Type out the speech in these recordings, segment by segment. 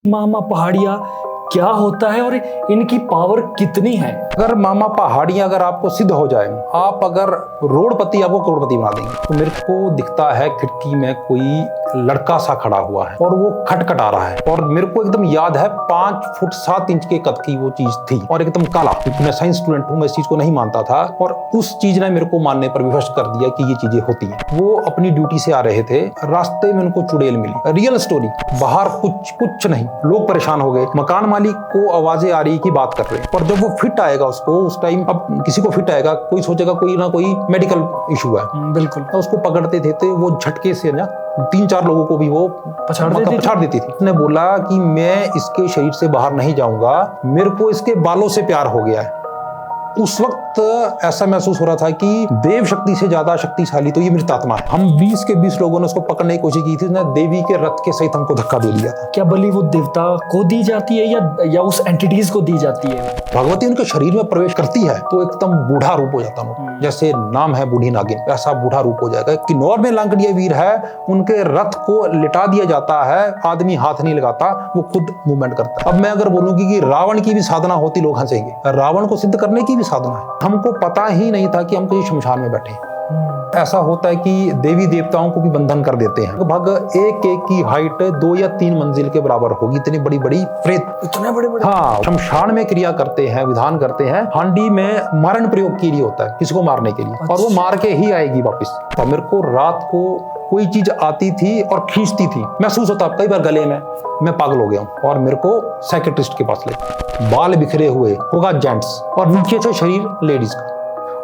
मामा पहाड़िया क्या होता है और इनकी पावर कितनी है? अगर मामा पहाड़ियां अगर आपको सिद्ध हो जाए, आप अगर रोडपति आपको करोड़पति बना देंगे। तो मेरे को दिखता है खिड़की में कोई लड़का सा खड़ा हुआ है और वो खटखटा रहा है, और मेरे को एकदम याद है 5 फुट 7 इंच के कद की वो चीज थी और एकदम काला। क्योंकि मैं साइंस स्टूडेंट हूँ, मैं इस चीज को नहीं मानता था, और उस चीज ने मेरे को मानने पर विवश कर दिया कि ये चीजें होती हैं। वो अपनी ड्यूटी से आ रहे थे, रास्ते में उनको चुड़ैल मिली। रियल स्टोरी, बाहर कुछ नहीं, लोग परेशान हो गए। मकान मालिक को आवाजें आ रही कि बात कर रहे हैं, और जब वो फिट आएगा उसको उस टाइम, अब किसी को फिट आएगा, कोई सोचेगा कोई ना कोई मेडिकल इशू है, बिल्कुल। तो उसको पकड़ते थे तो वो झटके से ना 3-4 लोगों को भी वो पछाड़ देती थी। उसने बोला कि मैं इसके शरीर से बाहर नहीं जाऊंगा, मेरे को इसके बालों से प्यार हो गया है। उस वक्त ऐसा महसूस हो रहा था कि देव शक्ति से ज्यादा शक्तिशाली तो ये मृतात्मा है। हम 20 के 20 लोगों ने उसको पकड़ने की कोशिश की थी, उसने देवी के रथ के सहित हमको धक्का दे दिया था। क्या बलि वो देवता को दी जाती है या उस एंटिटीज को दी जाती है? भगवती उनके शरीर में प्रवेश करती है तो एकदम बूढ़ा रूप हो जाता है। जैसे नाम है बूढ़ी नागिन, ऐसा बूढ़ा रूप हो जाएगा। किन्नौर में लांकड़िया वीर है, उनके रथ को लिटा दिया जाता है, आदमी हाथ नहीं लगाता, वो खुद मूवमेंट करता है। अब मैं अगर बोलूंगी कि रावण की भी साधना होती, लोग हंसेंगे। रावण को सिद्ध करने की भी साधना है। हमको पता ही नहीं था कि हम किसी शमशान में बैठे। ऐसा होता है कि देवी देवताओं को भी बंधन कर देते हैं। लगभग एक की हाइट 2 या 3 मंजिल के बराबर होगी, इतनी बड़ी बड़ी प्रेत, इतने बड़े बड़े। हाँ, शमशान में क्रिया करते हैं, विधान करते हैं। हांडी में मारण प्रयोग के लिए होता है, किसी को मारने के लिए। अच्छा। और वो मार के ही आएगी वापिस। तो मेरे को रात को कोई चीज आती थी और खींचती थी, महसूस होता कई बार गले में। मैं पागल हो गया हूँ, और मेरे को साइकेट्रिस्ट के पास ले। बाल बिखरे हुए होगा जेंट्स, और नीचे से शरीर लेडीज का,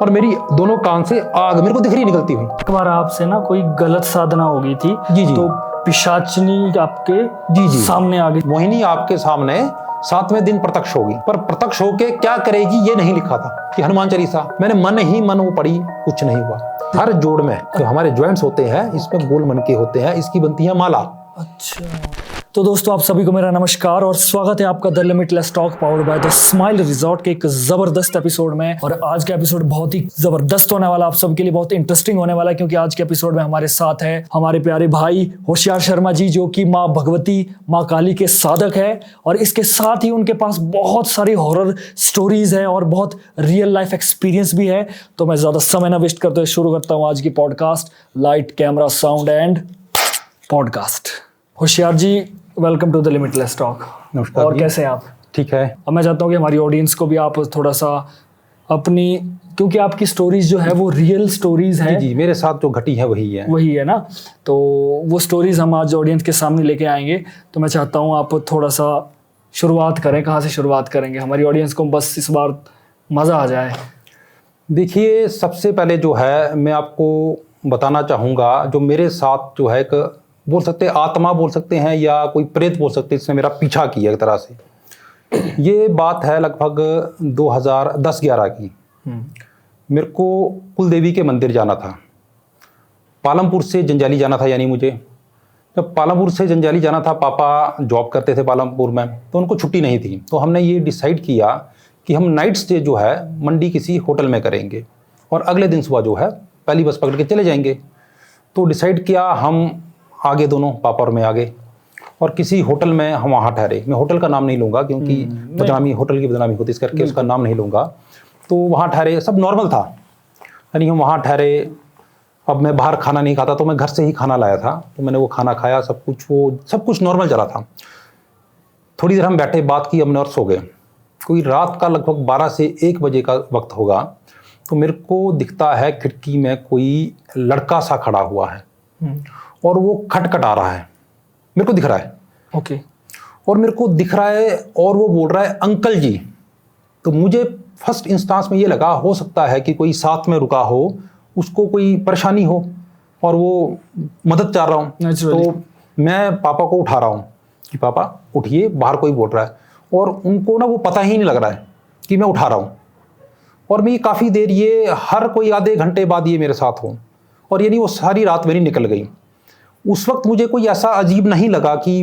और मेरी दोनों कान से आग मेरे को दिख रही निकलती हुई। एक बार आपसे ना कोई गलत साधना हो गई थी। जी। तो पिशाचनी आपके जी सामने आ गई। मोहिनी आपके सामने 7वें दिन प्रत्यक्ष होगी, पर प्रत्यक्ष होके क्या करेगी ये नहीं लिखा था कि हनुमान चालीसा। मैंने मन ही मन वो पढ़ी, कुछ नहीं हुआ। हर जोड़ में जो हमारे जॉइंट्स होते हैं, इसमें गोल मन के होते हैं, इसकी बनती है माला। अच्छा, तो दोस्तों आप सभी को मेरा नमस्कार और स्वागत है आपका the limitless talk powered by the smile resort के एक जबरदस्त एपिसोड में। और आज का एपिसोड बहुत ही जबरदस्त होने वाला, आप सबके लिए बहुत इंटरेस्टिंग होने वाला है, क्योंकि आज के एपिसोड में हमारे साथ है हमारे प्यारे भाई होशियार शर्मा जी, जो कि माँ भगवती, माँ काली के साधक है। और इसके साथ ही उनके पास बहुत सारी हॉरर स्टोरीज है और बहुत रियल लाइफ एक्सपीरियंस भी है। तो मैं ज्यादा समय ना वेस्ट करते हुए शुरू करता हूँ आज की podcast. Light, camera, sound and podcast. Hoshiyar ji, welcome to the limitless talk. नमस्कार। और कैसे हैं आप? ठीक है। अब मैं चाहता हूँ कि हमारी ऑडियंस को भी आप थोड़ा सा अपनी, क्योंकि आपकी स्टोरीज जो है वो रियल स्टोरीज है। जी, मेरे साथ जो घटी है वही है ना। तो वो स्टोरीज हम आज ऑडियंस के सामने लेके आएंगे। तो मैं चाहता हूँ आप थोड़ा सा शुरुआत करें। कहाँ से शुरुआत करेंगे? हमारी ऑडियंस को बस इस बार मज़ा आ जाए। देखिए, सबसे पहले जो है मैं आपको बताना चाहूँगा, जो मेरे साथ जो है एक बोल सकते हैं आत्मा बोल सकते हैं या कोई प्रेत बोल सकते हैं, इसने मेरा पीछा किया एक तरह से। ये बात है लगभग 2010-11 की। मेरे को कुलदेवी के मंदिर जाना था। पालमपुर से जंजाली जाना था, यानी मुझे जब पालमपुर से जंजाली जाना था, पापा जॉब करते थे पालमपुर में, तो उनको छुट्टी नहीं थी। तो हमने ये डिसाइड किया कि हम नाइट स्टे जो है मंडी किसी होटल में करेंगे, और अगले दिन सुबह जो है पहली बस पकड़ के चले जाएंगे। तो डिसाइड किया, हम आगे दोनों, पापा और मैं आगे, और किसी होटल में हम वहाँ ठहरे। मैं होटल का नाम नहीं लूँगा क्योंकि बदनामी, होटल की बदनामी होती, इस करके उसका नाम नहीं लूँगा। तो वहाँ ठहरे, सब नॉर्मल था, यानी हम वहाँ ठहरे। अब मैं बाहर खाना नहीं खाता, तो मैं घर से ही खाना लाया था, तो मैंने वो खाना खाया, सब कुछ नॉर्मल चला था। थोड़ी देर हम बैठे, बात की, हमने और सो गए। कोई रात का लगभग 12 से 1 बजे का वक्त होगा। तो मेरे को दिखता है खिड़की में कोई लड़का सा खड़ा हुआ है, और वो खटखटा रहा है, मेरे को दिख रहा है। ओके। और मेरे को दिख रहा है, और वो बोल रहा है अंकल जी। तो मुझे फर्स्ट इंस्टांस में ये लगा, हो सकता है कि कोई साथ में रुका हो, उसको कोई परेशानी हो और वो मदद चाह रहा हूँ। तो मैं पापा को उठा रहा हूँ कि पापा उठिए, बाहर कोई बोल रहा है। और उनको ना वो पता ही नहीं लग रहा है कि मैं उठा रहा हूँ। और मैं काफ़ी देर, ये हर कोई आधे घंटे बाद ये मेरे साथ हो, और यानी वो सारी रात मेरी निकल गई। उस वक्त मुझे कोई ऐसा अजीब नहीं लगा कि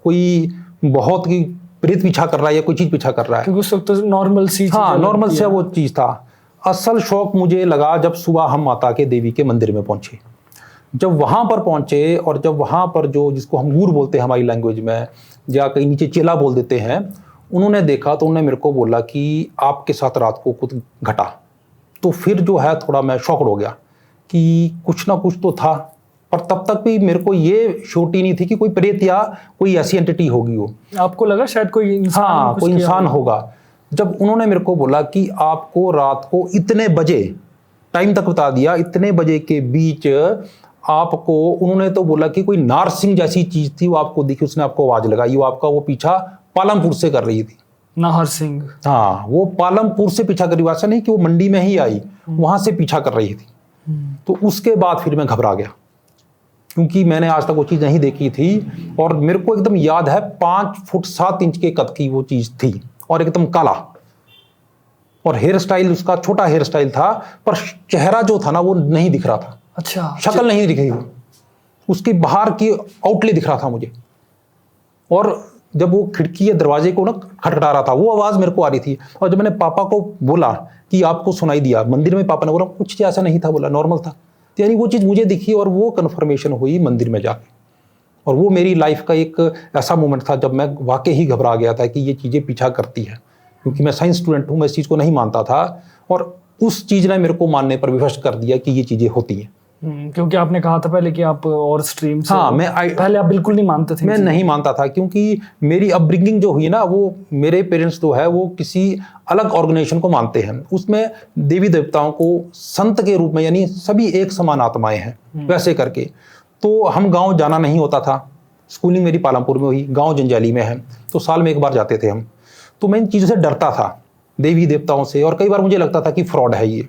कोई बहुत ही प्रेत पीछा कर रहा है या कोई चीज़ पीछा कर रहा है, क्योंकि उस वक्त तो नॉर्मल सी, हाँ, नॉर्मल से वो चीज़ था। असल शौक मुझे लगा जब सुबह हम माता के देवी के मंदिर में पहुंचे। जब वहाँ पर पहुँचे और जब वहाँ पर जो जिसको हम गूर बोलते हैं हमारी लैंग्वेज में, या कहीं नीचे चेला बोल देते हैं, उन्होंने देखा तो उन्होंने मेरे को बोला कि आपके साथ रात को कुछ घटा। तो फिर जो है थोड़ा मैं शॉक्ड हो गया कि कुछ ना कुछ तो था, पर तब तक भी मेरे को ये श्योरिटी नहीं थी कि कोई प्रेत या कोई ऐसी एंटिटी होगी वो। आपको लगा शायद कोई इंसान, हाँ, कोई इंसान होगा। जब उन्होंने मेरे को बोला कि आपको रात को इतने बजे, टाइम तक बता दिया, इतने बजे के बीच आपको, उन्होंने तो बोला कि कोई नारसिंह जैसी चीज थी वो आपको दिखी, उसने आपको आवाज लगाई, वो आपका वो पीछा पालमपुर से कर रही थी। नाहर सिंह। हाँ, वो पालमपुर से पीछा कर रही, ऐसा नहीं कि वो मंडी में ही आई, वहां से पीछा कर रही थी। तो उसके बाद फिर मैं घबरा गया, क्योंकि मैंने आज तक वो चीज नहीं देखी थी। और मेरे को एकदम याद है 5 फुट 7 इंच के कद की वो चीज थी और एकदम काला, और हेयर स्टाइल उसका छोटा हेयर स्टाइल था, पर चेहरा जो था ना वो नहीं दिख रहा था। अच्छा, शक्ल नहीं दिख रही थी, उसकी बाहर की आउटले दिख रहा था मुझे। और जब वो खिड़की या दरवाजे को ना खटखटा रहा था, वो आवाज मेरे को आ रही थी। और जब मैंने पापा को बोला कि आपको सुनाई दिया मंदिर में, पापा ने बोला कुछ ऐसा नहीं था, बोला नॉर्मल था। तो यानी वो चीज़ मुझे दिखी और वो कन्फर्मेशन हुई मंदिर में जाके। और वो मेरी लाइफ का एक ऐसा मोमेंट था जब मैं वाकई ही घबरा गया था कि ये चीज़ें पीछा करती है, क्योंकि मैं साइंस स्टूडेंट हूँ, मैं इस चीज़ को नहीं मानता था। और उस चीज़ ने मेरे को मानने पर विवश कर दिया कि ये चीज़ें होती हैं। क्योंकि आपने कहा था पहले कि आप और स्ट्रीम से, हाँ, पहले आप बिल्कुल नहीं मानते थे। मैं नहीं मानता था, क्योंकि मेरी अपब्रिंगिंग जो हुई ना, वो मेरे पेरेंट्स जो है वो किसी अलग ऑर्गेनाइजेशन को मानते हैं। उसमें देवी देवताओं को संत के रूप में, यानी सभी एक समान आत्माएं हैं वैसे करके। तो हम गांव जाना नहीं होता था, स्कूलिंग मेरी पालमपुर में हुई, गांव जंजाली में है, तो साल में एक बार जाते थे हम। तो मैं इन चीज़ों से डरता था, देवी देवताओं से, और कई बार मुझे लगता था कि फ्रॉड है ये।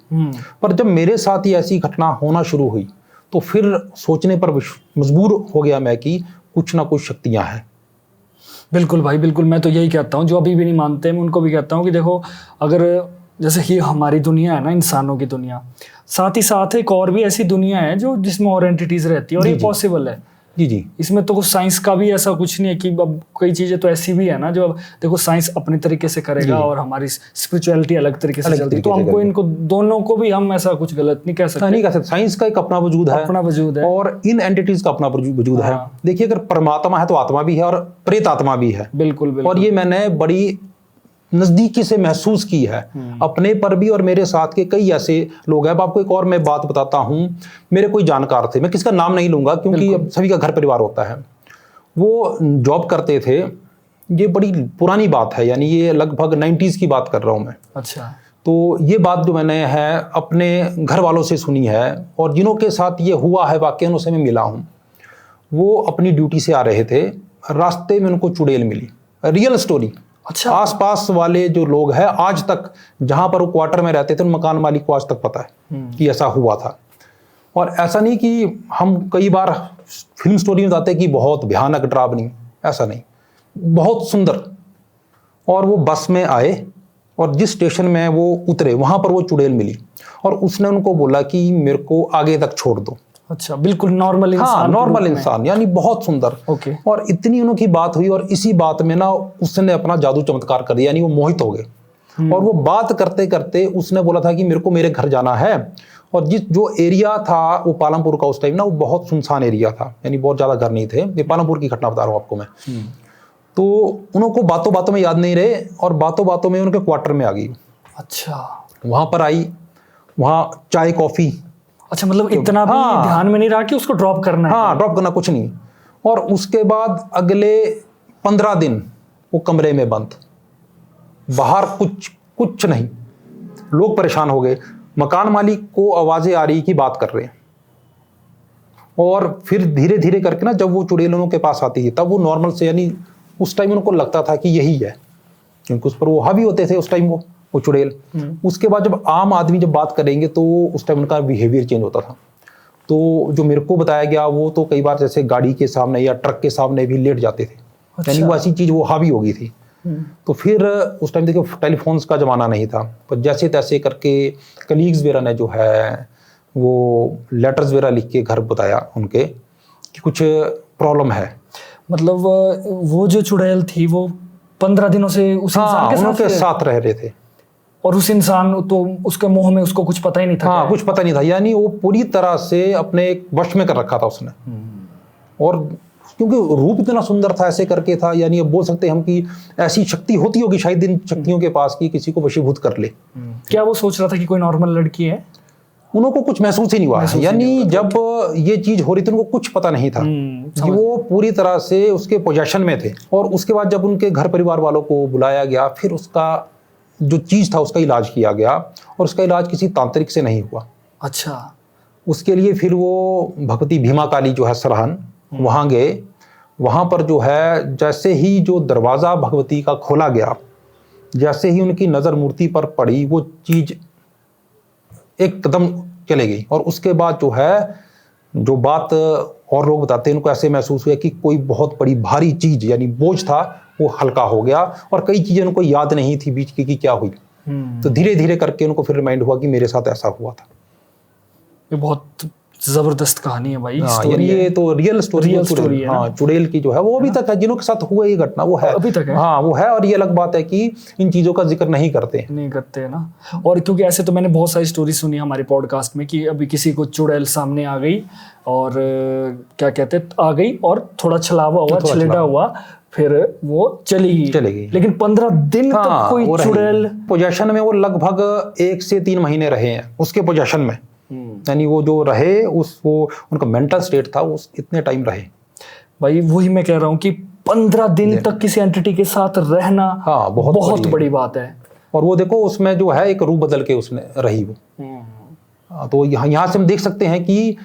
पर जब मेरे साथ ही ऐसी घटना होना शुरू हुई तो फिर सोचने पर मजबूर हो गया मैं कि कुछ ना कुछ शक्तियां हैं। बिल्कुल भाई, बिल्कुल। मैं तो यही कहता हूँ, जो अभी भी नहीं मानते मैं उनको भी कहता हूँ कि देखो, अगर जैसे ही हमारी दुनिया है ना, इंसानों की दुनिया, साथ ही साथ एक और भी ऐसी दुनिया है जो जिसमें और एंटिटीज रहती है, और ये पॉसिबल है। जी जी, इसमें तो कुछ साइंस का भी ऐसा कुछ नहीं है कि अब कई चीजें तो ऐसी भी है ना जो अब देखो साइंस अपने तरीके से करेगा और हमारी स्पिरिचुअलिटी अलग तरीके से चलती है। तो हमको इनको दोनों को भी हम ऐसा कुछ गलत नहीं कह सकते। नहीं कह सकते। साइंस का एक अपना वजूद है, अपना वजूद है, और इन एंटिटीज का अपना वजूद है। देखिए, अगर परमात्मा है तो आत्मा भी है और प्रेत आत्मा भी है। बिल्कुल बिल्कुल। और ये मैंने बड़ी नजदीकी से महसूस की है अपने पर भी, और मेरे साथ के कई ऐसे लोग हैं। अब आपको एक और मैं बात बताता हूँ। मेरे कोई जानकार थे, मैं किसका नाम नहीं लूंगा क्योंकि अब सभी का घर परिवार होता है, वो जॉब करते थे। ये बड़ी पुरानी बात है, यानी ये लगभग 90s की बात कर रहा हूँ मैं। अच्छा। तो ये बात जो मैंने है अपने घर वालों से सुनी है, और जिनों के साथ ये हुआ है वाकई उनसे मैं मिला हूँ। वो अपनी ड्यूटी से आ रहे थे, रास्ते में उनको चुड़ैल मिली। Real story. अच्छा। आसपास वाले जो लोग हैं, आज तक जहां पर वो क्वार्टर में रहते थे, उन मकान मालिक को आज तक पता है कि ऐसा हुआ था। और ऐसा नहीं कि हम कई बार फिल्म स्टोरी में बताते हैं कि बहुत भयानक डरावनी, ऐसा नहीं, बहुत सुंदर। और वो बस में आए और जिस स्टेशन में वो उतरे वहां पर वो चुड़ैल मिली, और उसने उनको बोला कि मेरे को आगे तक छोड़ दो। अच्छा, बिल्कुल नॉर्मल इंसान। हाँ, नॉर्मल इंसान, यानी बहुत सुंदर। ओके। और इतनी उनकी बात हुई, और इसी बात में ना उसने अपना जादू चमत्कार कर दिया, यानी वो मोहित हो गए। और वो बात करते करते उसने बोला था कि मेरे को मेरे घर जाना है। और जो एरिया था वो पालमपुर का उस टाइम ना, वो बहुत सुनसान एरिया था, यानी बहुत ज्यादा घर नहीं थे। ये पालमपुर की घटना बता रहा हूँ आपको मैं। तो उनको बातों बातों में याद नहीं रहे, और बातों बातों में उनके क्वार्टर में आ गई। अच्छा। वहां पर आई, वहां चाय कॉफी। अच्छा, मतलब इतना भी ध्यान में नहीं रहा कि उसको ड्रॉप करना है। हाँ, ड्रॉप करना कुछ नहीं। और उसके बाद अगले 15 दिन वो कमरे में बंद, बाहर कुछ नहीं। लोग परेशान हो गए, मकान मालिक को आवाजें आ रही कि बात कर रहे हैं। और फिर धीरे धीरे करके ना, जब वो चुड़ैल उनके पास आती थी तब वो नॉर्मल से, यानी उस टाइम उनको लगता था कि यही है, क्योंकि उस पर वो हावी होते थे उस टाइम वो चुड़ैल। उसके बाद जब आम आदमी जब बात करेंगे तो उस टाइम उनका बिहेवियर चेंज होता था। तो जो मेरे को बताया गया, वो तो कई बार जैसे गाड़ी के सामने या ट्रक के सामने भी लेट जाते थे। अच्छा। यानी वो ऐसी चीज वो हावी हो गई थी। तो फिर उस टाइम देखिए टेलीफोन्स का जमाना नहीं था, पर जैसे तैसे करके कलीग्स वगैरह ने जो है वो लेटर्स वगैरह लिख के घर बताया उनके कि कुछ प्रॉब्लम है। मतलब वो जो चुड़ैल थी वो 15 दिनों से उस इंसान के साथ रह रहे थे, और उस इंसान तो उसके मुंह में उसको कुछ पता ही नहीं था। हाँ, कुछ पता नहीं था, यानी वो पूरी तरह से अपने वश में कर रखा था उसने। और क्योंकि रूप इतना सुंदर था, ऐसे करके था, यानी अब बोल सकते हैं हम कि ऐसी शक्ति होती होगी शायद इन शक्तियों के पास कि किसी को वशीभूत कर ले। क्या वो सोच रहा था कि कोई नॉर्मल लड़की है? उनको कुछ महसूस ही नहीं हुआ, यानी जब ये चीज हो रही थी उनको कुछ पता नहीं था कि वो पूरी तरह से उसके पोजेशन में थे। और उसके बाद जब उनके घर परिवार वालों को बुलाया गया, फिर उसका जो चीज था उसका इलाज किया गया, और उसका इलाज किसी तांत्रिक से नहीं हुआ। अच्छा। उसके लिए फिर वो भगवती भीमा काली जो है सरहन, वहां गए। वहां पर जो है जैसे ही जो दरवाजा भगवती का खोला गया, जैसे ही उनकी नजर मूर्ति पर पड़ी, वो चीज एकदम चले गई। और उसके बाद जो है, जो बात और लोग बताते हैं, उनको ऐसे महसूस हुआ कि कोई बहुत बड़ी भारी चीज यानी बोझ था वो हल्का हो गया, और कई चीजें उनको याद नहीं थी बीच की कि क्या हुई। तो धीरे धीरे करके उनको फिर रिमाइंड हुआ कि मेरे साथ ऐसा हुआ था। ये बहुत जबरदस्त कहानी है भाई। यानी ये तो रियल स्टोरी है। हाँ, चुड़ैल की जो है वो अभी तक है, जिनों के साथ हुआ ये घटना वो है, अभी तक है। हाँ वो है। और ये अलग बात है कि इन चीजों का जिक्र नहीं करते ना। और क्योंकि ऐसे तो मैंने बहुत सारी स्टोरी सुनी हमारे पॉडकास्ट में कि अभी किसी को चुड़ैल सामने आ गई, और क्या कहते आ गई, और थोड़ा छलावा हुआ, छलेडा हुआ, फिर वो चली गई। लेकिन 15 दिन तक कोई चुड़ैल पोजेशन में वो लगभग 1 से 3 महीने रहे हैं उसके पोजेशन में। यानी वो जो रहे वो उनका मेंटल स्टेट था, वो इतने टाइम रहे। भाई वही मैं कह रहा हूँ कि 15 दिन तक किसी एंटिटी के साथ रहना, हाँ, बहुत बड़ी बात है। और वो देखो उसमें जो है एक रूप बदल के उसने रही वो। तो यहाँ से हम देख सकते हैं कि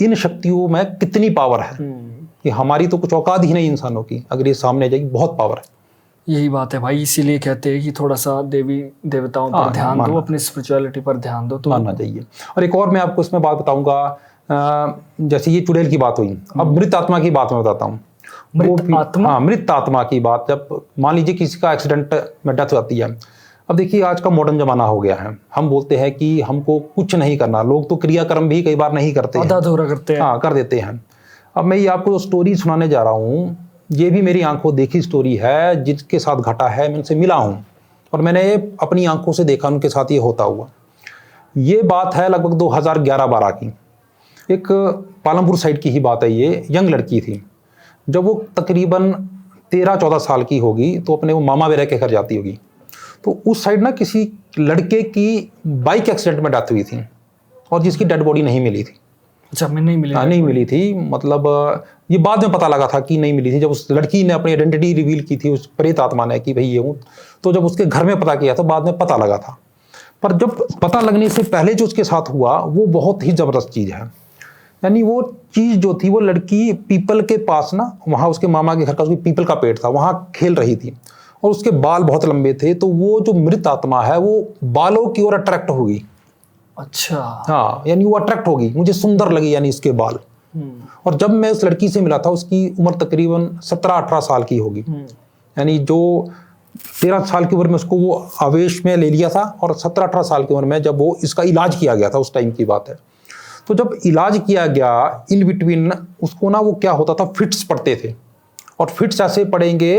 इन शक्तियों में कितनी पावर है, कि हमारी तो कुछ औकात ही नहीं इंसानों की, अगर ये सामने जाएगी बहुत पावर है। यही बात है भाई, इसीलिए कहते हैं कि थोड़ा सा देवी देवताओं पर ध्यान दो, अपनी स्पिरिचुअलिटी पर ध्यान दो, तो मानना चाहिए। और एक और मैं आपको इसमें बात बताऊंगा, जैसे ये चुड़ैल की बात हुई, अब मृत आत्मा की बात मैं बताता हूँ। मृत आत्मा की बात, जब मान लीजिए किसी का एक्सीडेंट में डेथ हो जाती है। अब देखिए आज का मॉडर्न जमाना हो गया है, हम बोलते हैं कि हमको कुछ नहीं करना, लोग तो क्रियाकर्म भी कई बार नहीं करते, आधा अधूरा करते हैं, हाँ कर देते हैं। अब मैं ये आपको स्टोरी सुनाने जा रहा हूँ, ये भी मेरी आंखों देखी स्टोरी है, जिसके साथ घटा है, मैं उनसे मिला हूँ और मैंने अपनी आंखों से देखा उनके साथ ये होता हुआ। ये बात है लगभग 2011-12 की, एक पालमपुर साइड की ही बात है। ये यंग लड़की थी, जब वो तकरीबन 13-14 साल की होगी तो अपने वो मामा बेरा के घर जाती होगी। तो उस साइड ना किसी लड़के की बाइक एक्सीडेंट में डेथ हुई थी, और जिसकी डेड बॉडी नहीं मिली थी। अच्छा, मैं नहीं मिली? नहीं मिली थी, मतलब ये बाद में पता लगा था कि नहीं मिली थी, जब उस लड़की ने अपनी आइडेंटिटी रिवील की थी, उस प्रेत आत्मा ने, कि भाई ये हूँ। तो जब उसके घर में पता किया तो बाद में पता लगा था, पर जब पता लगने से पहले जो उसके साथ हुआ वो बहुत ही जबरदस्त चीज़ है। यानी वो चीज़ जो थी, वो लड़की पीपल के पास ना, वहाँ उसके मामा के घर का पीपल का पेड़ था, वहाँ खेल रही थी, और उसके बाल बहुत लंबे थे। तो वो जो मृत आत्मा है वो बालों की ओर अट्रैक्ट होगी। अच्छा, हाँ, यानी वो अट्रैक्ट होगी, मुझे सुंदर लगी यानी इसके बाल। और जब मैं उस लड़की से मिला था, उसकी उम्र तकरीबन 17-18 साल की होगी। यानी जो 13 साल की उम्र में उसको वो आवेश में ले लिया था, और 17-18 साल की उम्र में जब वो इसका इलाज किया गया था, उस टाइम की बात है। तो जब इलाज किया गया, इन बिटवीन उसको ना वो क्या होता था, फिट्स पड़ते थे, और फिट्स ऐसे पड़ेंगे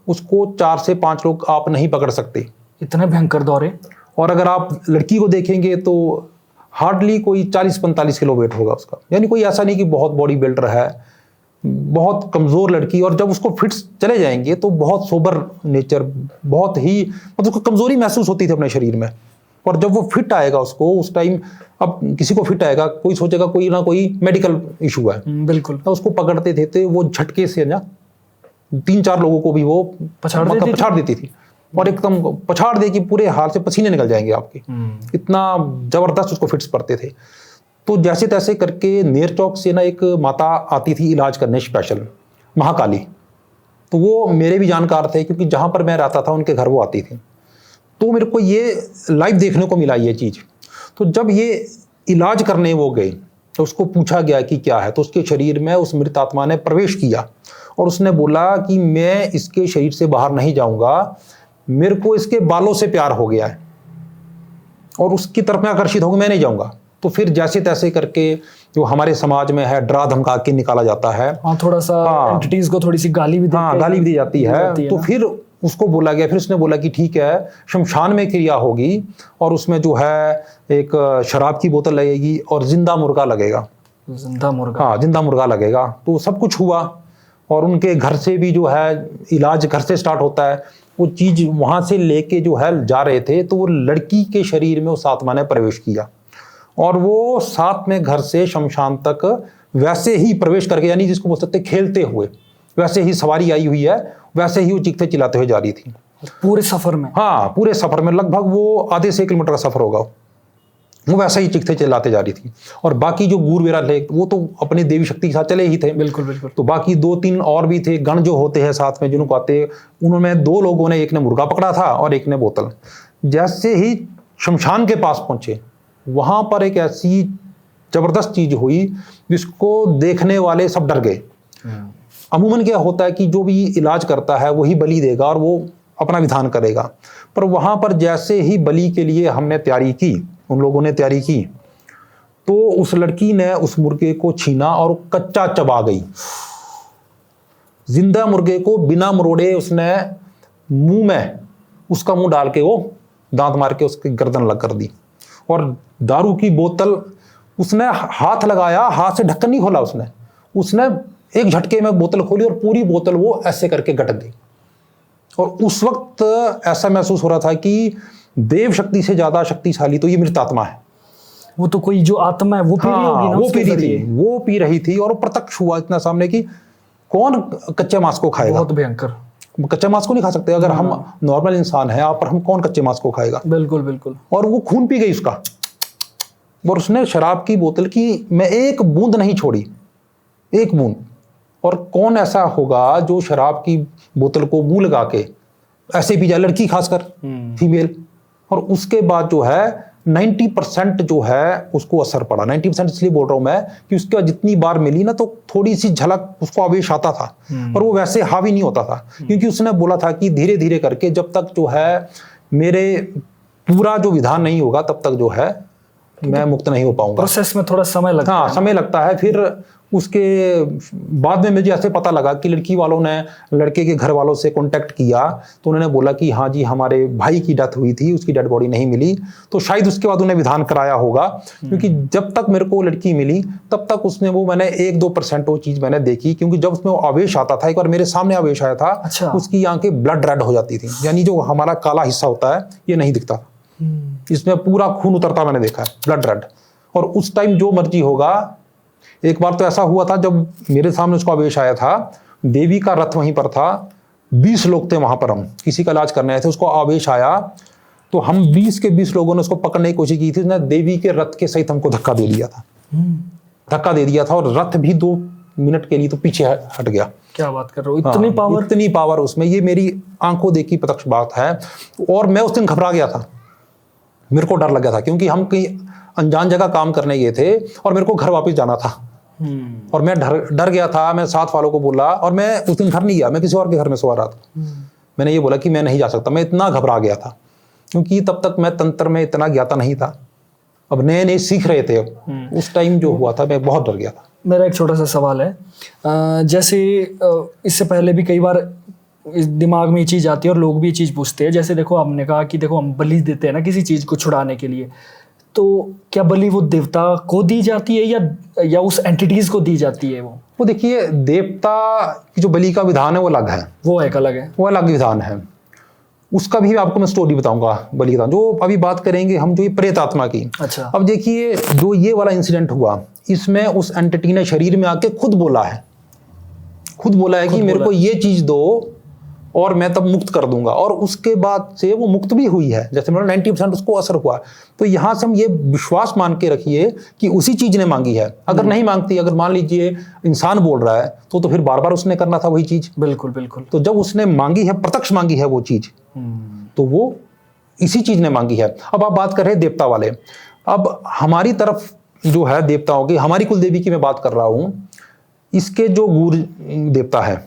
उसको 4 से 5 लोग आप नहीं पकड़ सकते, इतने भयंकर दौरे। और अगर आप लड़की को देखेंगे तो हार्डली कोई 40-45 किलो वेट होगा उसका, यानी कोई ऐसा नहीं कि बहुत बॉडी बिल्डर है, बहुत कमज़ोर लड़की। और जब उसको फिट्स चले जाएंगे तो बहुत सोबर नेचर, बहुत ही मतलब उसको कमज़ोरी महसूस होती थी अपने शरीर में। और जब वो फिट आएगा उसको उस टाइम, अब किसी को फिट आएगा, कोई सोचेगा कोई ना कोई मेडिकल इशू है, बिल्कुल। तो उसको पकड़ते थे तो वो झटके से ना 3-4 लोगों को भी वो पछाड़ देती थी, और एकदम पछाड़ दे कि पूरे हाल से पसीने निकल जाएंगे आपके, इतना जबरदस्त उसको फिट्स पड़ते थे। तो जैसे तैसे करके नेरचौक से ना एक माता आती थी इलाज करने स्पेशल, महाकाली। तो वो मेरे भी जानकार थे, क्योंकि जहाँ पर मैं रहता था उनके घर वो आती थी। तो मेरे को ये लाइव देखने को मिला ये चीज़। तो जब ये इलाज करने वो गए तो उसको पूछा गया कि क्या है, तो उसके शरीर में उस मृत आत्मा ने प्रवेश किया, और उसने बोला कि मैं इसके शरीर से बाहर नहीं जाऊँगा, मेरे को इसके बालों से प्यार हो गया है, और उसकी तरफ मैं आकर्षित होकर मैं नहीं जाऊँगा। तो फिर जैसे तैसे करके जो हमारे समाज में है, डरा धमका के निकाला जाता है। हाँ, थोड़ा सा एंटिटीज को थोड़ी सी गाली भी दी जाती है। तो फिर उसको बोला गया, फिर उसने बोला कि ठीक है, शमशान में क्रिया होगी, और उसमें जो है एक शराब की बोतल लगेगी और जिंदा मुर्गा लगेगा। जिंदा मुर्गा? हाँ, जिंदा मुर्गा लगेगा। तो सब कुछ हुआ, और उनके घर से भी जो है इलाज घर से स्टार्ट होता है, वो चीज़ वहाँ से लेके जो है जा रहे थे, तो वो लड़की के शरीर में उस आत्मा ने प्रवेश किया और वो साथ में घर से शमशान तक वैसे ही प्रवेश करके, यानी जिसको बोल सकते खेलते हुए, वैसे ही सवारी आई हुई है, वैसे ही वो चीखते चिल्लाते हुए जा रही थी पूरे सफर में। हाँ, पूरे सफर में लगभग वो आधे से 1 किलोमीटर का सफर होगा, वो वैसे ही चिखते चिल्लाते जा रही थी। और बाकी जो गूरवेरा थे वो तो अपनी देवी शक्ति के साथ चले ही थे। बिल्कुल बिल्कुल। तो बाकी 2-3 और भी थे गण जो होते हैं साथ में, जिनको आते, उन्होंने 2 लोगों ने, एक ने मुर्गा पकड़ा था और एक ने बोतल। जैसे ही शमशान के पास पहुंचे, वहां पर एक ऐसी जबरदस्त चीज हुई जिसको देखने वाले सब डर गए। अमूमन क्या होता है कि जो भी इलाज करता है वही बलि देगा और वो अपना विधान करेगा, पर वहां पर जैसे ही बलि के लिए हमने तैयारी की, उन लोगों ने तैयारी की, तो उस लड़की ने उस मुर्गे को छीना और कच्चा चबा गई। जिंदा मुर्गे को बिना मरोड़े उसने मुंह में उसका मुंह डाल के वो दांत मार के उसकी गर्दन लग कर दी। और दारू की बोतल उसने हाथ लगाया, हाथ से ढक्कन नहीं खोला उसने एक झटके में बोतल खोली और पूरी बोतल वो ऐसे करके गट गई। और उस वक्त ऐसा महसूस हो रहा था कि देव शक्ति से ज्यादा शक्तिशाली तो ये मृत आत्मा है। वो तो कोई जो आत्मा है वो पी रही होगी ना, वो पी रही थी और प्रत्यक्ष हुआ इतना सामने कि कौन कच्चे मांस को खाएगा। बहुत भयंकर। कच्चे मांस को नहीं खा सकते, अगर हम नॉर्मल इंसान है आप, पर हम कौन कच्चे मांस को खाएगा। बिल्कुल बिल्कुल। और वो खून पी गई उसका, और उसने शराब की बोतल की मैं एक बूंद नहीं छोड़ी, एक बूंद। और कौन ऐसा होगा जो शराब की बोतल को मुंह लगा के ऐसे पी जाए, लड़की खासकर फीमेल। और उसके बाद जो है 90% जो है उसको असर पड़ा। 90% इसलिए बोल रहा हूं मैं कि उसके बाद जितनी बार मिली ना, तो थोड़ी सी झलक उसको आवेश आता था, पर वो वैसे हावी नहीं होता था, क्योंकि उसने बोला था कि धीरे धीरे करके जब तक जो है मेरे पूरा जो विधान नहीं होगा तब तक जो है मैं मुक्त नहीं हो पाऊंगा। प्रोसेस में थोड़ा समय लगता है। समय लगता है। फिर उसके बाद में मुझे ऐसे पता लगा कि लड़की वालों ने लड़के के घर वालों से कांटेक्ट किया, तो उन्होंने बोला कि हाँ जी हमारे भाई की डेथ हुई थी, उसकी डेड बॉडी नहीं मिली। तो शायद उसके बाद उन्हें विधान कराया होगा, क्योंकि जब तक मेरे को लड़की मिली तब तक उसने वो मैंने 1-2% वो चीज मैंने देखी, क्योंकि जब उसमें वो आवेश आता था, एक बार मेरे सामने आवेश आया था। अच्छा। उसकी आंखें ब्लड रेड हो जाती थी, यानी जो हमारा काला हिस्सा होता है ये नहीं दिखता, इसमें पूरा खून उतरता मैंने देखा है, ब्लड रेड। और उस टाइम जो मर्जी होगा, एक बार तो ऐसा हुआ था जब मेरे सामने उसको आवेश आया था, देवी का रथ वहीं पर था, 20 लोग थे वहां पर, हम किसी का इलाज करने आए थे, उसको आवेश आया तो हम 20 के 20 लोगों ने उसको पकड़ने की कोशिश की थी, उसने देवी के रथ के सहित हमको धक्का दे दिया था, धक्का दे दिया था, और रथ भी 2 मिनट के लिए तो पीछे हट गया। क्या बात कर रहे हो, इतनी पावर उसमें, ये मेरी आंखों देखी प्रत्यक्ष बात है। और मैं उस दिन घबरा गया था, मेरे को डर लग गया था, क्योंकि हम कहीं अनजान जगह काम करने गए थे और मेरे को घर वापस जाना था। और मैं डर गया था, मैं साथ वालों को बोला, और मैं उस दिन घर नहीं गया, मैं किसी और के घर में सो रहा था। मैंने ये बोला कि मैं नहीं जा सकता, मैं इतना घबरा गया था, क्योंकि तब तक मैं तंत्र में इतना ज्ञाता नहीं था, अब नए नए सीख रहे थे। उस टाइम जो हुआ था मैं बहुत डर गया था। मेरा एक छोटा सा सवाल है, जैसे इससे पहले भी कई बार इस दिमाग में ये चीज़ आती है और लोग भी ये चीज़ पूछते हैं, जैसे देखो हमने कहा कि देखो हम बलि देते हैं ना किसी चीज़ को छुड़ाने के लिए, तो क्या बलि वो देवता को दी जाती है या उस एंटिटीज को दी जाती है? वो देखिए, देवता की जो बलि का विधान है वो अलग है, वो एक अलग है, वो अलग विधान है। उसका भी आपको मैं स्टोरी बताऊंगा बलि विधान, जो अभी बात करेंगे हम जो ये प्रेत आत्मा की। अच्छा। अब देखिए, जो ये वाला इंसिडेंट हुआ, इसमें उस एंटिटी ने शरीर में आके खुद बोला है कि मेरे को ये चीज दो और मैं तब मुक्त कर दूंगा, और उसके बाद से वो मुक्त भी हुई है। जैसे मतलब 90% उसको असर हुआ। तो यहां से हम ये विश्वास मान के रखिए कि उसी चीज ने मांगी है। अगर नहीं मांगती, अगर मान लीजिए इंसान बोल रहा है, तो फिर बार बार उसने करना था वही चीज। बिल्कुल बिल्कुल। तो जब उसने मांगी है, प्रत्यक्ष मांगी है वो चीज, तो वो इसी चीज ने मांगी है। अब आप बात कर रहे हैं देवता वाले। अब हमारी तरफ जो है देवताओं की, हमारी कुल देवी की मैं बात कर रहा हूं, इसके जो गूर देवता है,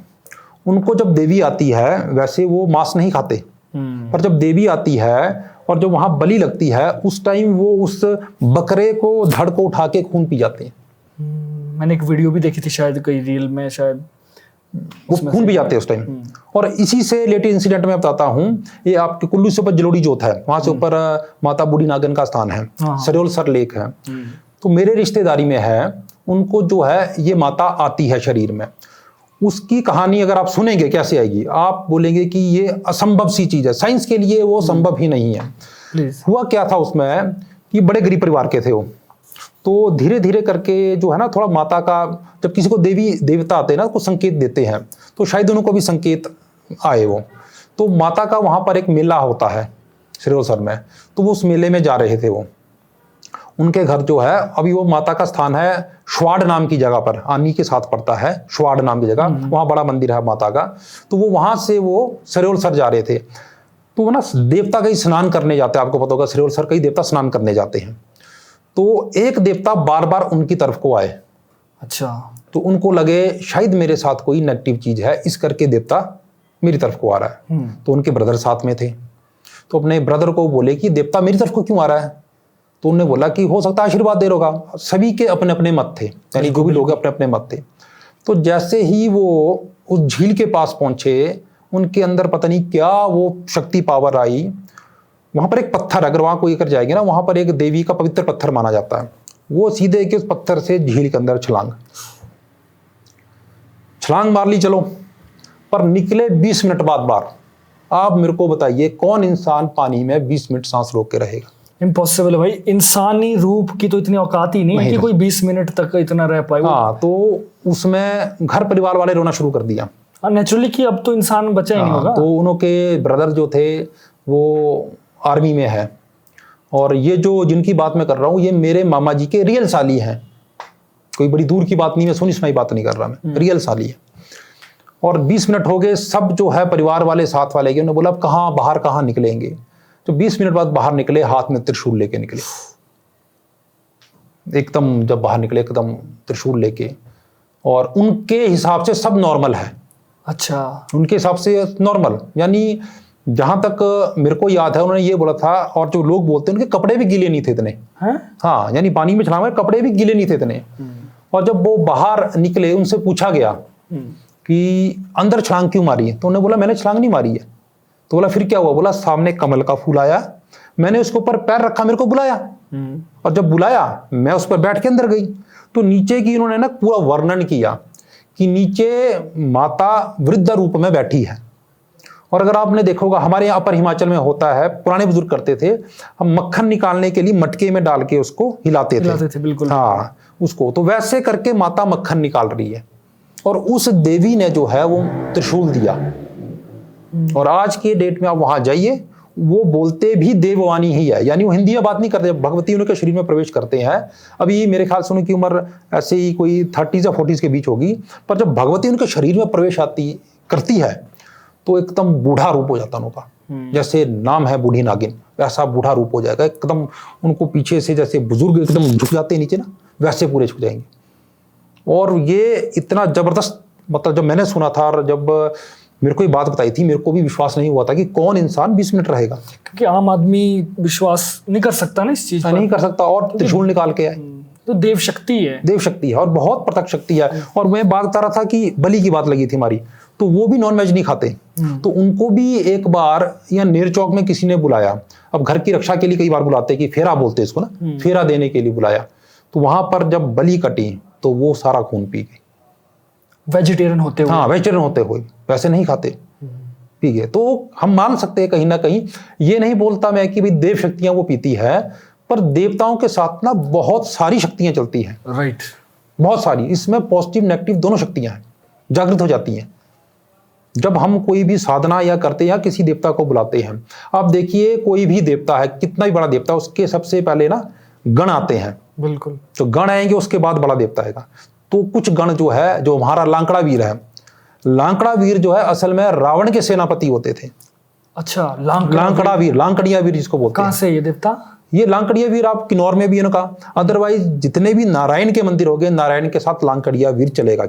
उनको जब देवी आती है, वैसे वो मांस नहीं खाते, पर जब देवी आती है और जब वहां बलि लगती है, उस टाइम वो उस बकरे को धड़ को उठा के खून पी जाते हैं। मैंने एक वीडियो भी देखी थी, शायद कोई रील में, शायद वो खून पी जाते हैं उस टाइम। और इसी से रिलेटेड इंसिडेंट में बताता हूँ। ये आपके कुल्लू से ऊपर जलोड़ी जोत है, वहां से ऊपर माता बूढ़ी नागन का स्थान है, सरियोल सर लेक है। तो मेरे रिश्तेदारी में है, उनको जो है ये माता आती है शरीर में, उसकी कहानी अगर आप सुनेंगे कैसे आएगी, आप बोलेंगे कि ये असंभव सी चीज है, साइंस के लिए वो संभव ही नहीं है। प्लीज। हुआ क्या था उसमें कि बड़े गरीब परिवार के थे वो, तो धीरे धीरे करके जो है ना, थोड़ा माता का, जब किसी को देवी देवता आते हैं ना, कुछ संकेत देते हैं, तो शायद उनको भी संकेत आए वो। तो माता का वहाँ पर एक मेला होता है सिरोसर में, तो वो उस मेले में जा रहे थे वो। उनके घर जो है, अभी वो माता का स्थान है श्वाड़ नाम की जगह पर, आनी के साथ पड़ता है श्वाड़ नाम की जगह, वहाँ बड़ा मंदिर है माता का। तो वो वहाँ से वो सिरोसर जा रहे थे, तो वो ना देवता कहीं स्नान करने जाते हैं, आपको पता होगा सिरोसर कई देवता स्नान करने जाते हैं। तो एक देवता बार बार उनकी तरफ को आए। अच्छा। तो उनको लगे शायद मेरे साथ कोई नेगेटिव चीज है, इस करके देवता मेरी तरफ को आ रहा है। तो उनके ब्रदर साथ में थे, तो अपने ब्रदर को बोले कि देवता मेरी तरफ को क्यों आ रहा है। तो उन्होंने बोला कि हो सकता है आशीर्वाद दे रहा होगा। सभी के अपने अपने मत थे, यानी जो भी लोग अपने अपने मत थे। तो जैसे ही वो उस झील के पास पहुंचे, उनके अंदर पता नहीं क्या वो शक्ति पावर आई। वहां पर एक पत्थर, अगर वहां कोई कर जाएंगे ना, वहां पर एक देवी का पवित्र पत्थर माना जाता है। वो सीधे के उस पत्थर से झील के अंदर छलांग मार ली, चलो, पर निकले 20 मिनट बाद बाहर। आप मेरे को बताइए, कौन इंसान पानी में 20 मिनट सांस रोक के रहेगा? इम्पॉसिबल है भाई, इंसानी रूप की तो इतनी औकात ही नहीं है कि कोई 20 मिनट तक इतना रह पाए। हाँ, तो उसमें घर परिवार वाले रोना शुरू कर दिया। नेचुरली कि अब तो इंसान बचा ही नहीं होगा। तो उनके ब्रदर जो थे वो आर्मी में है, और ये जो जिनकी बात मैं कर रहा हूँ, ये मेरे मामा जी के रियल साली हैं। कोई बड़ी दूर की बात नहीं, मैं सुनी सुनाई बात नहीं कर रहा, मैं रियल साली है। और 20 मिनट हो गए, सब जो है परिवार वाले साथ वाले के, उन्होंने बोला अब कहाँ बाहर कहाँ निकलेंगे। तो 20 मिनट बाद बाहर निकले, हाथ में त्रिशूल लेके निकले। एकदम जब बाहर निकले, एकदम त्रिशूल लेके, और उनके हिसाब से सब नॉर्मल है। अच्छा। उनके हिसाब से नॉर्मल, यानी जहां तक मेरे को याद है उन्होंने ये बोला था, और जो लोग बोलते हैं उनके कपड़े भी गीले नहीं थे इतने। हाँ, यानी पानी में छलांग, कपड़े भी गीले नहीं थे इतने। और जब वो बाहर निकले, उनसे पूछा गया कि अंदर छलांग क्यों मारी है, तो उन्होंने बोला मैंने छलांग नहीं मारी है। तो बोला फिर क्या हुआ? बोला सामने कमल का फूल आया, मैंने उसके ऊपर पैर रखा, मेरे को बुलाया, और जब बुलाया मैं उस पर बैठ के अंदर गई। तो नीचे की उन्होंने ना पूरा वर्णन किया कि नीचे माता वृद्ध रूप में बैठी है। और अगर आपने देखोगा, हमारे यहाँ पर हिमाचल में होता है, पुराने बुजुर्ग करते थे, हम मक्खन निकालने के लिए मटके में डाल के उसको हिलाते थे। बिल्कुल। हाँ, उसको तो वैसे करके माता मक्खन निकाल रही है, और उस देवी ने जो है वो त्रिशूल दिया। और आज के डेट में आप वहां जाइए, वो बोलते भी देववाणी ही है, यानी वो हिंदी में बात नहीं करते। भगवती उनके शरीर में प्रवेश करते हैं। अभी मेरे ख्याल से उनकी उम्र ऐसे ही कोई 30 या 40 के बीच होगी, पर जब भगवती उनके शरीर में प्रवेश करती है तो एकदम बूढ़ा रूप हो जाता उनका। जैसे नाम है बूढ़ी नागिन, वैसा बूढ़ा रूप हो जाएगा एकदम। उनको पीछे से जैसे बुजुर्ग एकदम झुक जाते हैं नीचे ना, वैसे पूरे झुक जाएंगे। और ये इतना जबरदस्त, मतलब जब मैंने सुना था और जब मेरे को ये बात बताई थी, मेरे को भी विश्वास नहीं हुआ था कि कौन इंसान 20 मिनट रहेगा, क्योंकि आम आदमी विश्वास नहीं कर सकता ना इस चीज पर। नहीं कर सकता। और त्रिशूल निकाल के आए, तो देव शक्ति है, देव शक्ति है, और बहुत प्रत्यक्ष शक्ति है। और मैं बात बता रहा था कि बलि की बात लगी थी हमारी, तो वो भी नॉन वेज नहीं खाते। तो उनको भी एक बार या नेर चौक में किसी ने बुलाया। अब घर की रक्षा के लिए कई बार बुलाते हैं, कि फेरा बोलते हैं इसको ना, फेरा देने के लिए बुलाया। तो वहां पर जब बलि कटी तो वो सारा खून पी गई, वेजिटेरियन होते हुए। हाँ, वेजिटेरियन होते हुए, वैसे नहीं खाते, पी गए। तो हम मान सकते हैं कहीं ना कहीं, ये नहीं बोलता मैं कि भाई देव शक्तियां वो पीती है, पर देवताओं के साथ ना बहुत सारी शक्तियां चलती हैं। राइट। बहुत सारी, इसमें पॉजिटिव नेगेटिव दोनों शक्तियां हैं, जागृत हो जाती हैं जब हम कोई भी साधना या करते हैं या किसी देवता को बुलाते हैं। आप देखिए, कोई भी देवता है, कितना भी बड़ा देवता, उसके सबसे पहले ना गण आते हैं। बिल्कुल। तो गण आएंगे, उसके बाद बड़ा देवता आएगा। तो कुछ गण जो है, जो हमारा लांकड़ा वीर है, लांकड़ा वीर जो है असल में रावण के सेनापति होते थे। अच्छा, लांकड़ा वीर, लांकड़िया वीर जिसको बोलते हैं। कहाँ से ये देवता? ये लांकड़िया वीर आप किन्नौर में भी इनका, अदरवाइज जितने भी नारायण के मंदिर हो गए, नारायण के साथ लांकड़िया वीर चलेगा।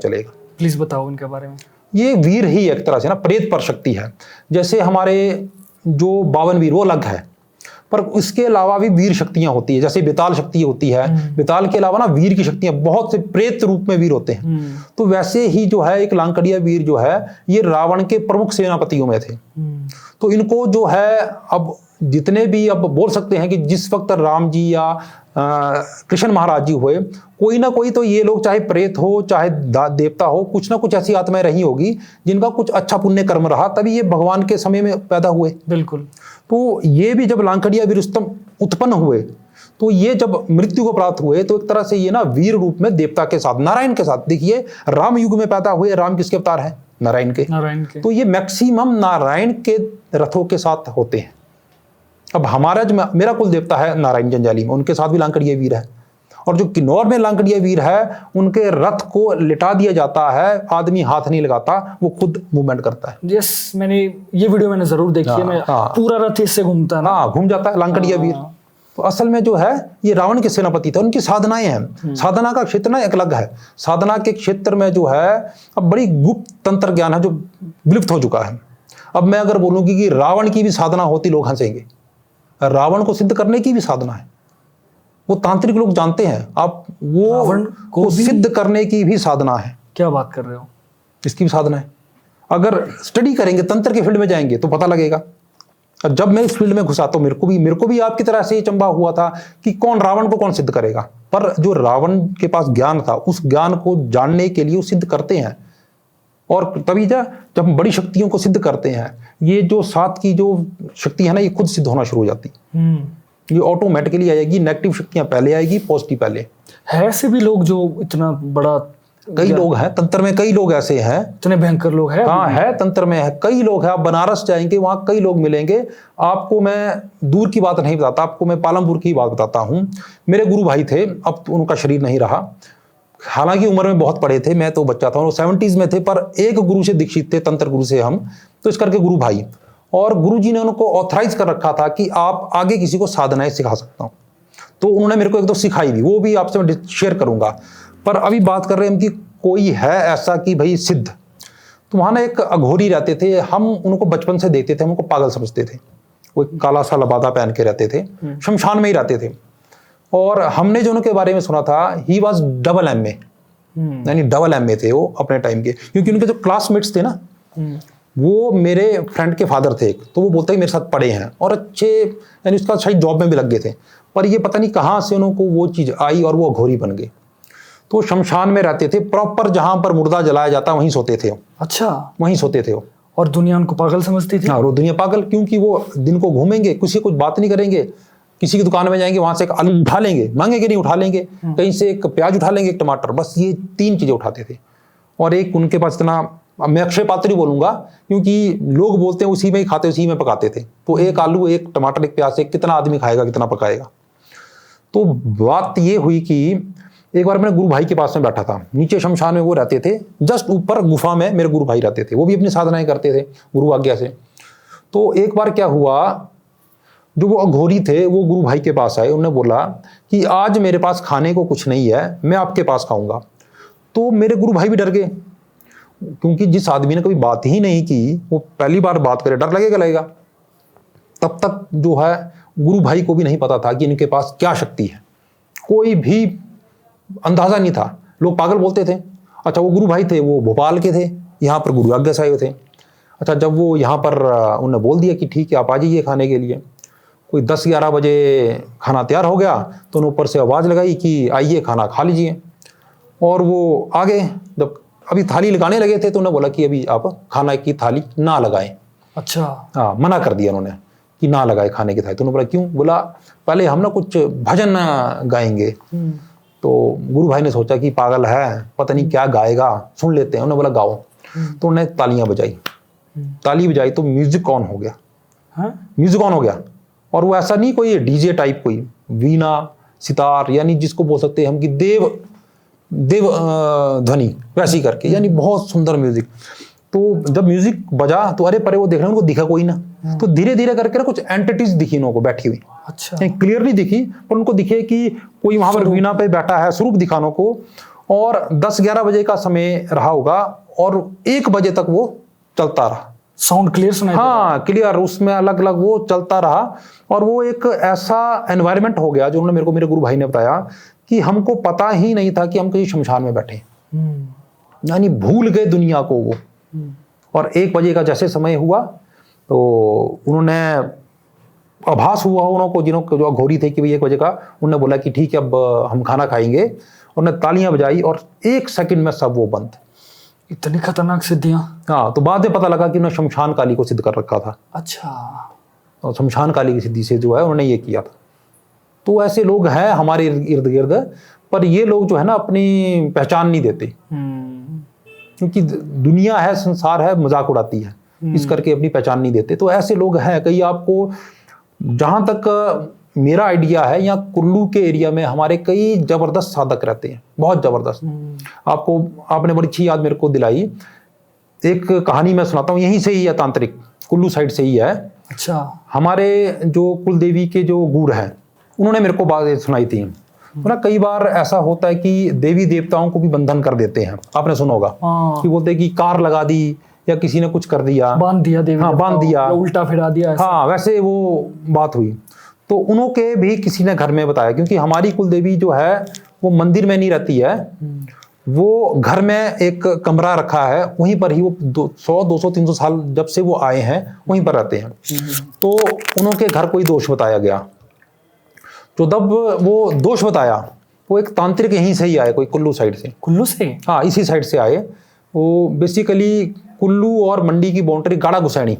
प्लीज बताओ इनके बारे में। ये वीर ही एक तरह से ना प्रेत पर शक्ति है। जैसे हमारे जो 52 वीर वो अलग है, पर इसके अलावा भी वीर शक्तियां होती है। जैसे बेताल शक्ति होती है, बेताल के अलावा ना वीर की शक्तियां बहुत से प्रेत रूप में वीर होते हैं। तो वैसे ही जो है एक लांकड़िया वीर जो है, ये रावण के प्रमुख सेनापतियों में थे। तो इनको जो है, अब जितने भी अब बोल सकते हैं कि जिस वक्त राम जी या कृष्ण महाराज जी हुए, कोई ना कोई तो ये लोग चाहे प्रेत हो चाहे देवता हो, कुछ ना कुछ ऐसी आत्माएं रही होगी जिनका कुछ अच्छा पुण्य कर्म रहा, तभी ये भगवान के समय में पैदा हुए। बिल्कुल। तो ये भी जब लांकड़िया वीर रुस्तम उत्पन्न हुए, तो ये जब मृत्यु को प्राप्त हुए, तो एक तरह से ये ना वीर रूप में देवता के साथ, नारायण के साथ, देखिए राम युग में पैदा हुए। राम किसके अवतार है? नारायण के। तो ये मैक्सिमम नारायण के रथों के साथ होते हैं। अब हमारा जो मेरा कुल देवता है नारायण जंजाली में, उनके साथ भी लांकड़िया वीर है। और जो किन्नौर में लांकड़िया वीर है, उनके रथ को लिटा दिया जाता है, आदमी हाथ नहीं लगाता, वो खुद मूवमेंट करता है। यस, मैंने ये वीडियो मैंने जरूर देखी है। मैं पूरा रथ इससे घूमता है ना। घूम जाता है लांकड़िया वीर। तो असल में जो है ये रावण के सेनापति थे, उनकी साधनाएं हैं। साधना का क्षेत्र ना एक अलग है। साधना के क्षेत्र में जो है अब बड़ी गुप्त तंत्र ज्ञान है जो विलुप्त हो चुका है। अब मैं अगर बोलूंगी कि रावण की भी साधना होती, लोग हंसेंगे। रावण को सिद्ध करने की भी साधना है, वो तांत्रिक लोग जानते हैं। आप वो रावण को सिद्ध करने की भी साधना है। क्या बात कर रहे हो? इसकी भी साधना है। अगर स्टडी करेंगे, तंत्र के फील्ड में जाएंगे तो पता लगेगा। और जब मैं इस फील्ड में घुसा तो मेरे को भी आपकी तरह से ये चंबा हुआ था कि कौन रावण को कौन सिद्ध करेगा। पर जो रावण के पास ज्ञान था, उस ज्ञान को जानने के लिए वो सिद्ध करते हैं। और तभी जब हम बड़ी शक्तियों को सिद्ध करते हैं, ये जो सात की जो शक्ति है ना, ये खुद सिद्ध होना शुरू हो जाती। ये ऑटोमेटिकली आएगी। नेगेटिव शक्तियां पहले आएगी, पॉजिटिव पहले। है ऐसे भी लोग जो इतना बड़ा, कई लोग हैं तंत्र में, कई लोग ऐसे हैं, इतने भयंकर लोग हैं। हाँ है, तंत्र में है, कई लोग हैं। आप बनारस जाएंगे, वहां कई लोग मिलेंगे। आपको मैं दूर की बात नहीं बताता, आपको मैं पालमपुर की बात बताता हूं। मेरे गुरु भाई थे, अब तो उनका शरीर नहीं रहा। हालांकि उम्र में बहुत बड़े थे, मैं तो बच्चा था, वो 70s में थे। पर एक गुरु से दीक्षित थे, तंत्र गुरु से हम, तो इस करके गुरु भाई। और गुरु जी ने उनको ऑथराइज कर रखा था कि आप आगे किसी को साधनाएं सिखा सकता हूं। तो उन्होंने मेरे को एक दो सिखाई भी, वो भी आपसे मैं शेयर करूंगा। पर अभी बात कर रहे हैं कि कोई है ऐसा कि भाई सिद्ध। तो वहां ना एक अघोरी रहते थे, हम उनको बचपन से देखते थे, हम उनको पागल समझते थे। वो एक काला सा लबादा पहन के रहते थे, शमशान में ही रहते थे। और हमने जो उनके बारे में सुना था, ही वॉज डबल MA, यानी डबल MA थे वो अपने टाइम के। क्योंकि उनके जो क्लासमेट्स थे ना, वो मेरे फ्रेंड के फादर थे, तो वो बोलते हैं मेरे साथ पढ़े हैं और अच्छे, यानी उसका शायद जॉब में भी लग गए थे। पर ये पता नहीं कहाँ से उनको वो चीज़ आई और वो अघोरी बन गए। तो शमशान में रहते थे, प्रॉपर जहां पर मुर्दा जलाया जाता वहीं सोते थे। अच्छा, वहीं सोते थे वो। और दुनिया उनको पागल समझती थी। हाँ, वो दुनिया पागल, क्योंकि वो दिन को घूमेंगे, किसी कुछ बात नहीं करेंगे। किसी की दुकान में जाएंगे, वहां से एक आलू उठा लेंगे, मांगेंगे नहीं, उठा लेंगे। कहीं से एक प्याज उठा लेंगे, एक टमाटर, बस ये 3 चीजें उठाते थे। और एक उनके पास इतना, मैं अक्षय पात्र ही बोलूंगा क्योंकि लोग बोलते हैं उसी में ही खाते, उसी में पकाते थे। तो एक आलू, एक टमाटर, एक प्याज से कितना आदमी खाएगा, कितना पकाएगा। तो बात ये हुई कि एक बार मैं गुरु भाई के पास में बैठा था, नीचे शमशान में वो रहते थे, जस्ट ऊपर गुफा में मेरे गुरु भाई रहते थे। वो भी अपनी साधनाएं करते थे गुरु आज्ञा से। तो एक बार क्या हुआ, जो वो अघोरी थे वो गुरु भाई के पास आए, उन्होंने बोला कि आज मेरे पास खाने को कुछ नहीं है, मैं आपके पास खाऊंगा। तो मेरे गुरु भाई भी डर गए, क्योंकि जिस आदमी ने कभी बात ही नहीं की, वो पहली बार बात करे, डर लगेगा। तब तक जो है गुरु भाई को भी नहीं पता था कि इनके पास क्या शक्ति है, कोई भी अंदाजा नहीं था। लोग पागल बोलते थे। अच्छा, वो गुरु भाई थे, वो भोपाल के थे, यहाँ पर गुरु आज्ञा से आए थे। अच्छा, जब वो यहाँ पर उन्होंने बोल दिया कि ठीक है आप आ जाइए खाने के लिए, कोई 10-11 बजे खाना तैयार हो गया, तो उन्होंने ऊपर से आवाज़ लगाई कि आइए खाना खा लीजिए। और वो आ गए। जब अभी थाली लगाने लगे थे तो उन्होंने बोला कि अभी आप खाना की थाली ना लगाएं। अच्छा, हाँ, मना कर दिया उन्होंने कि ना लगाए खाने की थाली। तो उन्होंने बोला क्यों? बोला पहले हम ना कुछ भजन गाएंगे। तो गुरु भाई ने सोचा कि पागल है, पता नहीं क्या गाएगा, सुन लेते हैं। उन्होंने बोला गाओ। तो उन्होंने तालियां बजाई, ताली बजाई तो म्यूजिक ऑन हो गया। म्यूजिक ऑन हो गया। और वो ऐसा नहीं कोई डीजे टाइप, कोई वीणा सितार, यानी जिसको बोल सकते हैं हम कि देव ध्वनि वैसी करके, यानी बहुत सुंदर म्यूजिक। तो जब म्यूजिक बजा तो अरे परे वो देख रहे हैं, उनको दिखा कोई ना। तो धीरे धीरे करके ना कुछ एंटिटीज दिखी उनको बैठी हुई। अच्छा, क्लियर नहीं दिखी, पर उनको दिखे कि कोई वहां पर वीणा पे बैठा है, स्वरूप दिखा उनको। और 10-11 बजे का समय रहा होगा और 1 बजे तक वो चलता रहा। साउंड क्लियर सुनाई? हाँ, क्लियर, उसमें अलग अलग वो चलता रहा। और वो एक ऐसा एनवायरनमेंट हो गया, जो उन्होंने मेरे को, मेरे गुरु भाई ने बताया कि हमको पता ही नहीं था कि हम कहीं शमशान में बैठे, यानी भूल गए दुनिया को वो। और 1 बजे का जैसे समय हुआ तो उन्होंने आभास हुआ उनको, जिनको जो अघोरी थे कि भाई 1 बजे का, उन्होंने बोला कि ठीक है अब हम खाना खाएंगे। उन्होंने तालियां बजाई और 1 सेकंड में सब वो बंद। इतनी खतरनाक सिद्धियां। हाँ, तो बाद में पता लगा कि उन्होंने शमशान काली को सिद्ध कर रखा था। अच्छा। और शमशान काली की सिद्धि से जो है उन्होंने ये किया था। तो ऐसे लोग हैं हमारे इर्द गिर्द, पर ये लोग जो है ना अपनी पहचान नहीं देते, क्योंकि दुनिया है, संसार है, मजाक उड़ाती है, इस करके अपनी पहचान नहीं देते। तो ऐसे लोग हैं। कई आपको, जहां तक मेरा आइडिया है, यहाँ कुल्लू के एरिया में हमारे कई जबरदस्त साधक रहते हैं, बहुत जबरदस्त। आपने बड़ी अच्छी याद मेरे को दिलाई। एक कहानी मैं सुनाता हूँ, यहीं से ही है, तांत्रिक कुल्लू साइड से ही है। अच्छा। हमारे जो कुल देवी के जो गुरु हैं, उन्होंने मेरे को बात सुनाई थी। तो ना कई बार ऐसा होता है कि देवी देवताओं को भी बंधन कर देते हैं। आपने सुना होगा कि बोलते हैं कि कार लगा दी या किसी ने कुछ कर दिया, बांध दिया देवी। हाँ, बांध दिया, उल्टा फिरा दिया ऐसा। हाँ, वैसे वो बात हुई। तो उन्हों के भी किसी ने घर में बताया, क्योंकि हमारी कुल देवी जो है वो मंदिर में नहीं रहती है, वो घर में एक कमरा रखा है, वहीं पर ही वो 100, 200, 300 साल जब से वो आए हैं वहीं पर रहते हैं। तो उन्हों के घर कोई दोष बताया गया। तो जब वो दोष बताया, वो एक तांत्रिक यहीं से ही आए, कोई कुल्लू साइड से। कुल्लू से? हाँ, इसी साइड से आए। वो बेसिकली कुल्लू और मंडी की बाउंड्री, गाड़ा गुसैनी,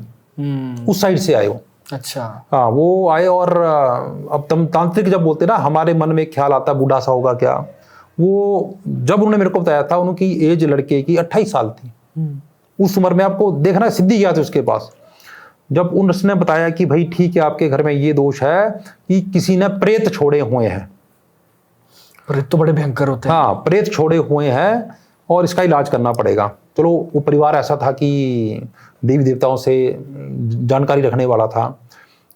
उस साइड से आए वो। अच्छा। हाँ, वो आए। और अब तुम तांत्रिक जब बोलते ना, हमारे मन में ख्याल आता है बूढ़ा सा होगा क्या। वो जब उन्होंने मेरे को बताया था, उनकी एज लड़के की 28 साल थी। उस उम्र में आपको देखना सिद्धि क्या थी उसके पास। जब उसने बताया कि भाई ठीक है, आपके घर में ये दोष है कि किसी ने प्रेत छोड़े हुए हैं। प्रेत तो बड़े भयंकर होते हैं। हाँ, प्रेत छोड़े हुए हैं और इसका इलाज करना पड़ेगा। चलो, वो परिवार ऐसा था कि देवी देवताओं से जानकारी रखने वाला था।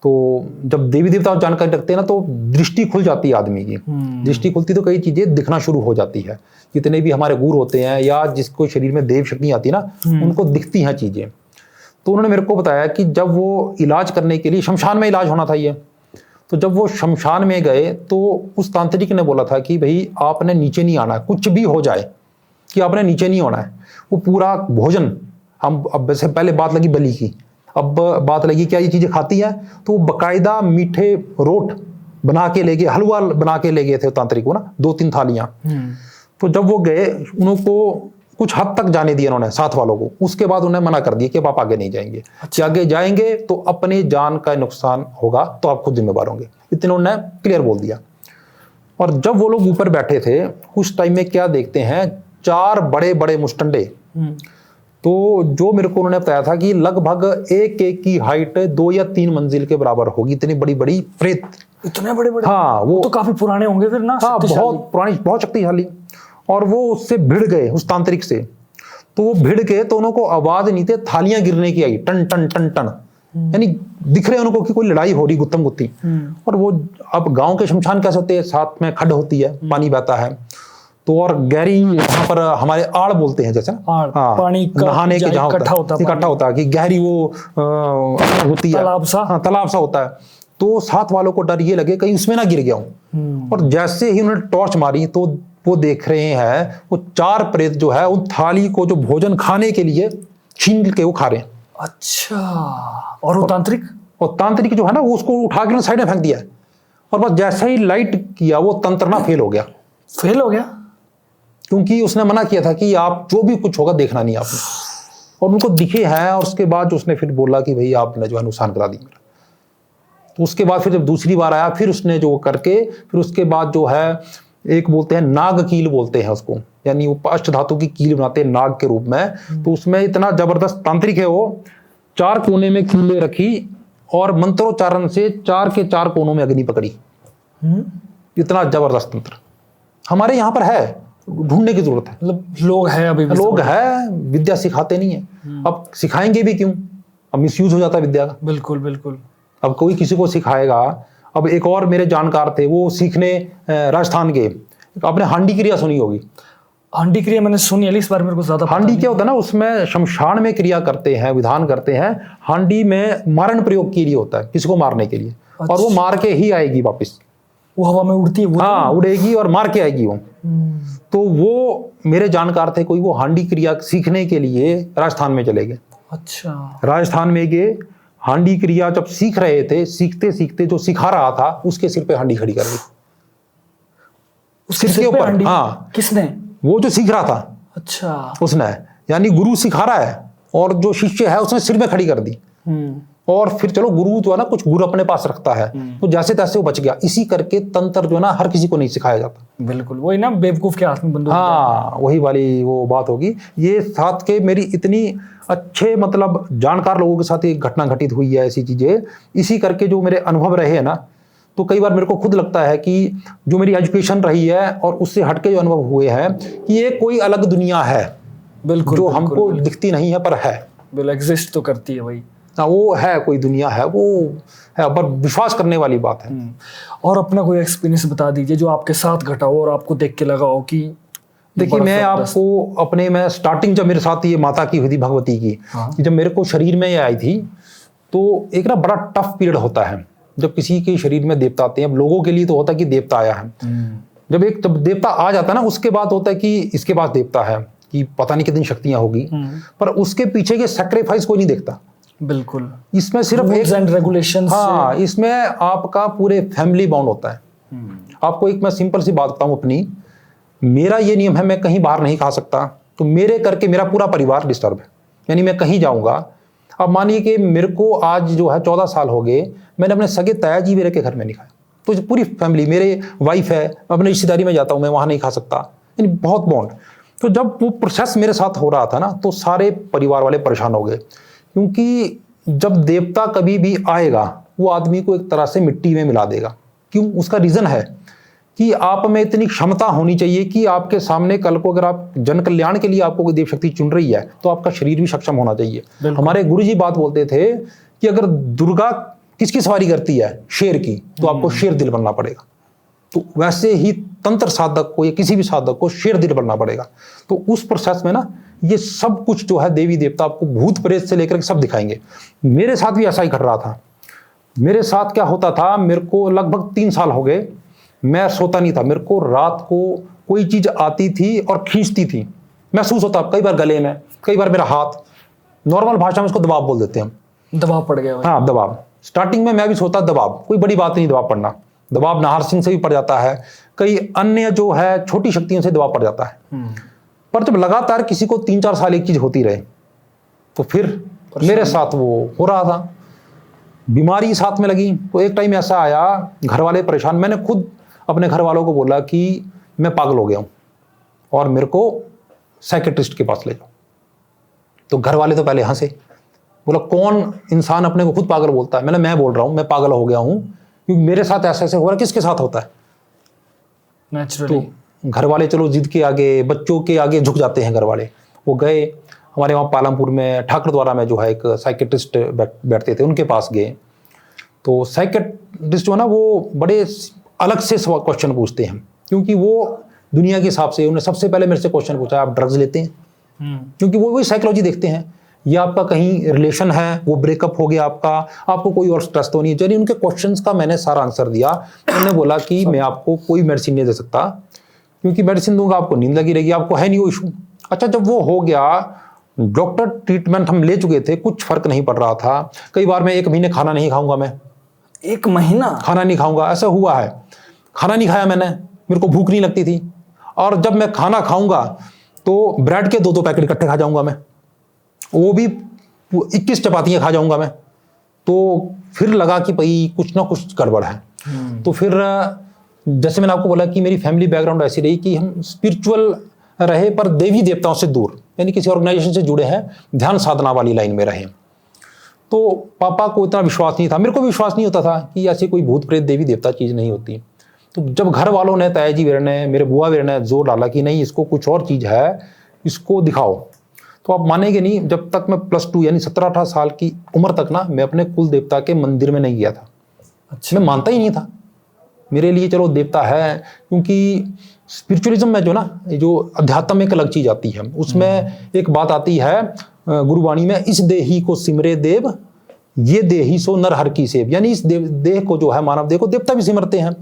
तो जब देवी देवताओं जानकारी रखते हैं ना, तो दृष्टि खुल जाती है आदमी की। दृष्टि खुलती तो कई चीजें दिखना शुरू हो जाती है। जितने भी हमारे गुरु होते हैं या जिसको शरीर में देव शक्ति आती है ना, उनको दिखती हैं चीजें। तो उन्होंने मेरे को बताया कि जब वो इलाज करने के लिए, शमशान में इलाज होना था ये, तो जब वो शमशान में गए तो उस तांत्रिक ने बोला था कि भाई आपने नीचे नहीं आना है, कुछ भी हो जाए कि आपने नीचे नहीं होना है। वो पूरा भोजन, हम अब वैसे पहले बात लगी बलि की, अब बात लगी क्या ये चीजें खाती है, तो वो बाकायदा मीठे रोट बना के ले गए, हलवा बना के ले गए थे तांत्रिक को ना, 2-3 थालियां। तो जब वो गए, उनको कुछ हद तक जाने दिया उन्होंने, साथ वालों को। उसके बाद उन्हें मना कर दिया कि अब आप आगे नहीं जाएंगे। अच्छा। आगे जाएंगे तो अपने जान का नुकसान होगा, तो आप खुद जिम्मेवार होंगे। इतने उन्होंने क्लियर बोल दिया। और जब वो लोग ऊपर बैठे थे, उस टाइम में क्या देखते हैं, 4 बड़े बड़े मुस्टंडे। तो जो मेरे को उन्होंने बताया था कि लगभग एक की हाइट 2 या 3 मंजिल के बराबर होगी, इतनी बड़ी बड़ी प्रेत। इतने बड़े बड़े? हाँ, वो तो काफी पुराने होंगे फिर ना। हाँ, बहुत पुरानी, बहुत शक्तिशाली। और वो उससे भिड़ गए, उस तांत्रिक से। तो वो भिड़ के, तो उनको आवाज नहीं थे, थालियां गिरने की आई, टन टन टन टन, यानी दिख रहे उनको कि कोई लड़ाई हो रही, गुत्तम गुत्ती। और वो, अब गांव के शमशान कैसे होते हैं, साथ में खड्ड होती है, पानी बहता है। तो और गहरी, यहाँ पर हमारे आड़ बोलते हैं जैसे, हाँ, पानी नहाने के जहाँ इकट्ठा होता है कि गहरी वो होती है, तालाब सा होता है। तो साथ वालों को डर ये लगे कहीं उसमें ना गिर गया हूं। और जैसे ही उन्होंने टॉर्च मारी, तो वो देख रहे हैं वो 4 प्रेत जो है, उन थाली को जो भोजन खाने के लिए छीन के वो खा रहे हैं। अच्छा। और वो तांत्रिक? और तांत्रिक जो है ना, वो उसको उठा के साइड में फेंक दिया है। और बस जैसे ही लाइट किया, वो तंत्र ना फेल हो गया। फेल हो गया? क्योंकि उसने मना किया था कि आप जो भी कुछ होगा देखना नहीं आपने। और उनको दिखे हैं। और उसके बाद उसने फिर बोला कि भाई आपने जो है नुकसान करा दी मेरा। तो उसके बाद फिर जब दूसरी बार आया, फिर उसने जो करके, फिर उसके बाद जो है, एक बोलते हैं नाग कील बोलते हैं उसको, यानी वो अष्ट धातु की कील बनाते हैं नाग के रूप में। तो उसमें इतना जबरदस्त तांत्रिक है वो, 4 कोने में कीलें रखी और मंत्रोच्चारण से 4 के 4 कोनों में अग्नि पकड़ी। इतना जबरदस्त तंत्र हमारे यहाँ पर है, ढूंढने की जरूरत है। मतलब लोग है, अभी भी लोग है, विद्या सिखाते नहीं है। अब सिखाएंगे भी क्यों, अब मिसयूज हो जाता है विद्या का। बिल्कुल बिल्कुल। अब कोई किसी को सिखाएगा। अब एक और मेरे जानकार थे, वो सीखने राजस्थान के, आपने हांडी क्रिया सुनी होगी। हांडी क्रिया मैंने सुनी है, इस बार मेरे को ज्यादा हांडी क्या होता है ना, उसमें शमशान में क्रिया करते हैं, विधान करते हैं। हांडी में मारण प्रयोग के लिए होता है, किसी को मारने के लिए। अच्छा। और वो मार के ही आएगी वापिस, वो हवा में उड़ती है वो? हाँ, उड़ेगी और मार के आएगी वो। तो वो मेरे जानकार थे कोई, वो हांडी क्रिया सीखने के लिए राजस्थान में चले गए। अच्छा। राजस्थान में गए, हांडी क्रिया जब सीख रहे थे, सीखते सीखते जो सिखा रहा था उसके सिर पे हांडी खड़ी कर दी, उसके सिर के सिर पे ऊपर। हांडी? हाँ, किसने? वो जो सीख रहा था अच्छा। उसने, यानी गुरु सिखा रहा है और जो शिष्य है उसने सिर में खड़ी कर दी। और फिर चलो गुरु जो है ना, कुछ गुरु अपने पास रखता है, तो जैसे तैसे वो बच गया। इसी करके तंत्र जो है ना हर किसी को नहीं सिखाया जाता। बिल्कुल वही ना, बेवकूफ के हाथ में बंदूक। हाँ, वही वाली वो बात होगी। ये साथ के मेरी इतनी अच्छे मतलब जानकार लोगों के साथ एक घटना घटित हुई है, ऐसी चीजें। इसी करके जो मेरे अनुभव रहे हैं ना, तो कई बार मेरे को खुद लगता है कि जो मेरी एजुकेशन रही है और उससे हटके जो अनुभव हुए हैं कि ये कोई अलग दुनिया है। बिल्कुल, जो बिल्कुल, हमको दिखती नहीं है पर है। बिल्कुल एग्जिस्ट तो करती है भाई। वो है, कोई दुनिया है, वो है, पर विश्वास करने वाली बात है। और अपना कोई एक्सपीरियंस बता दीजिए जो आपके साथ घटा हो और आपको देख के लगा हो कि देखिए, मैं आपको अपने मैं स्टार्टिंग जब मेरे साथ ये माता की हुई थी भगवती की, कि जब मेरे को शरीर में ये आई थी, तो एक ना बड़ा टफ पीरियड होता है जब किसी के शरीर में देवता आते हैं। अब लोगों के लिए तो होता है कि देवता आया है, जब देवता आ जाता है ना, उसके बाद होता है कि इसके पास देवता है, कि पता नहीं कितनी शक्तियां होगी, पर उसके पीछे के सैक्रिफाइस कोई नहीं देखता। बिल्कुल, इसमें सिर्फ रूल्स एंड रेगुलेशंस। हाँ, इसमें आपका पूरे फैमिली बाउंड होता है। आपको एक मैं सिंपल सी बात बताऊं अपनी, मेरा ये नियम है, मैं कहीं बाहर नहीं खा सकता, तो मेरे करके मेरा पूरा परिवार डिस्टर्ब है। यानी मैं कहीं जाऊंगा, अब मानिए कि मेरे को आज जो है 14 साल हो गए, मैंने अपने सगे ताया जी मेरे के घर में नहीं खाया, तो पूरी फैमिली, मेरे वाइफ है, अपने रिश्तेदारी में जाता हूँ, मैं वहां नहीं खा सकता, यानी बहुत बॉन्ड। तो जब वो प्रोसेस मेरे साथ हो रहा था ना, तो सारे परिवार वाले परेशान हो गए, क्योंकि जब देवता कभी भी आएगा वो आदमी को एक तरह से मिट्टी में मिला देगा। क्यों? उसका रीजन है कि आप में इतनी क्षमता होनी चाहिए कि आपके सामने कल को अगर आप जन कल्याण के लिए आपको कोई देव शक्ति चुन रही है, तो आपका शरीर भी सक्षम होना चाहिए। हमारे गुरुजी बात बोलते थे कि अगर दुर्गा किसकी सवारी करती है? शेर की, तो आपको शेर दिल बनना पड़ेगा। तो वैसे ही तंत्र साधक को या किसी भी साधक को शेर दिल बनना पड़ेगा। तो उस प्रोसेस में ना ये सब कुछ जो है देवी देवता आपको भूत प्रेत से लेकर के सब दिखाएंगे। मेरे साथ भी ऐसा ही घट रहा था। मेरे साथ क्या होता था, मेरे को लगभग 3 साल हो गए, मैं सोता नहीं था। मेरे को रात को कोई चीज आती थी और खींचती थी, महसूस होता, कई बार गले में, कई बार मेरा हाथ। नॉर्मल भाषा में इसको दबाव बोल देते हैं हम। दबाव पड़ गया भाई। हाँ, दबाव। स्टार्टिंग में मैं भी सोता दबाव, कोई बड़ी बात नहीं दबाव पड़ना। दबाव नाहर सिंह से भी पड़ जाता है, कई अन्य जो है छोटी शक्तियों से दबाव पड़ जाता है। पर जब लगातार किसी को 3-4 साल एक चीज होती रहे, तो फिर मेरे साथ वो हो रहा था। बीमारी साथ में लगी, तो एक टाइम ऐसा आया, घर वाले परेशान। मैंने खुद अपने घर वालों को बोला कि मैं पागल हो गया हूं और मेरे को साइकेट्रिस्ट के पास ले जाओ। तो घर वाले तो पहले हंसे, बोला कौन इंसान अपने को खुद पागल बोलता है? मैं बोल रहा हूं मैं पागल हो गया हूं क्योंकि मेरे साथ ऐसा ऐसे हो रहा है। किसके साथ होता है? नेचुरली। तो घर वाले चलो जिद के आगे, बच्चों के आगे झुक जाते हैं घर वाले। वो गए, हमारे वहाँ पालमपुर में ठाकुर द्वारा में जो है एक साइकेट्रिस्ट बैठते थे, उनके पास गए। तो साइकेट्रिस्ट जो है ना, वो बड़े अलग से क्वेश्चन पूछते हैं, क्योंकि वो दुनिया के हिसाब से उन्होंने सबसे पहले मेरे से क्वेश्चन पूछा, आप ड्रग्स लेते हैं? क्योंकि वो वही साइकोलॉजी देखते हैं, या आपका कहीं रिलेशन है, वो ब्रेकअप हो गया आपका, आपको कोई और स्ट्रेस तो नहीं है। चलिए, उनके क्वेश्चंस का मैंने सारा आंसर दिया। उन्होंने बोला कि मैं आपको कोई मेडिसिन नहीं दे सकता, क्योंकि मेडिसिन दूंगा आपको नींद लगी रहेगी, आपको है नहीं वो इशू। अच्छा, जब वो हो गया, डॉक्टर ट्रीटमेंट हम ले चुके थे, कुछ फर्क नहीं पड़ रहा था। कई बार मैं 1 महीने खाना नहीं खाऊंगा, मैं 1 महीना खाना नहीं खाऊंगा, ऐसा हुआ है। खाना नहीं खाया मैंने, मेरे को भूख नहीं लगती थी। और जब मैं खाना खाऊंगा तो ब्रेड के 2-2 पैकेट इकट्ठे खा जाऊंगा मैं, वो भी 21 चपातियां खा जाऊंगा मैं। तो फिर लगा कि भाई कुछ ना कुछ गड़बड़ है। तो फिर जैसे मैंने आपको बोला कि मेरी फैमिली बैकग्राउंड ऐसी रही कि हम स्पिरिचुअल रहे, पर देवी देवताओं से दूर, यानी किसी ऑर्गेनाइजेशन से जुड़े हैं, ध्यान साधना वाली लाइन में रहे। तो पापा को इतना विश्वास नहीं था, मेरे को भी विश्वास नहीं होता था कि ऐसी कोई भूत प्रेत देवी देवता चीज़ नहीं होती। तो जब घर वालों ने, ताया जी वीर ने, मेरे बुआ वीर ने जोर डाला कि नहीं, इसको कुछ और चीज़ है, इसको दिखाओ, तो आप मानेंगे नहीं, जब तक मैं +2 यानी 17-18 साल की उम्र तक ना, मैं अपने कुल देवता के मंदिर में नहीं गया था। अच्छा। मैं मानता ही नहीं था। मेरे लिए चलो देवता है, क्योंकि स्पिरिचुअलिज्म में जो ना, जो अध्यात्म में एक अलग चीज आती है, उसमें एक बात आती है गुरुवाणी में, इस देही को सिमरे देव, ये देही सो नर हर की सेव। यानी इस देह को जो है, मानव देह को देवता भी सिमरते हैं,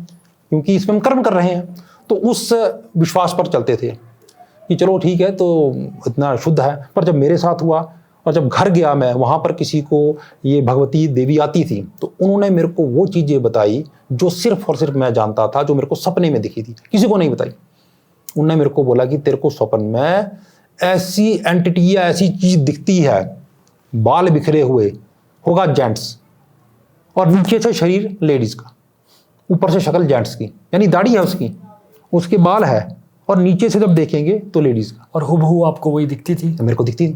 क्योंकि इसमें हम कर्म कर रहे हैं। तो उस विश्वास पर चलते थे कि चलो ठीक है, तो इतना शुद्ध है। पर जब मेरे साथ हुआ, और जब घर गया मैं, वहाँ पर किसी को ये भगवती देवी आती थी, तो उन्होंने मेरे को वो चीज़ें बताई जो सिर्फ और सिर्फ मैं जानता था, जो मेरे को सपने में दिखी थी, किसी को नहीं बताई। उन्होंने मेरे को बोला कि तेरे को स्वप्न में ऐसी एंटिटी या ऐसी चीज़ दिखती है, बाल बिखरे हुए, होगा जेंट्स, और नीचे से शरीर लेडीज़ का, ऊपर से शक्ल जेंट्स की, यानी दाढ़ी है उसकी, उसके बाल है, और नीचे से जब देखेंगे तो लेडीज़ का। और हुबहू आपको वही दिखती थी? मेरे को दिखती थी।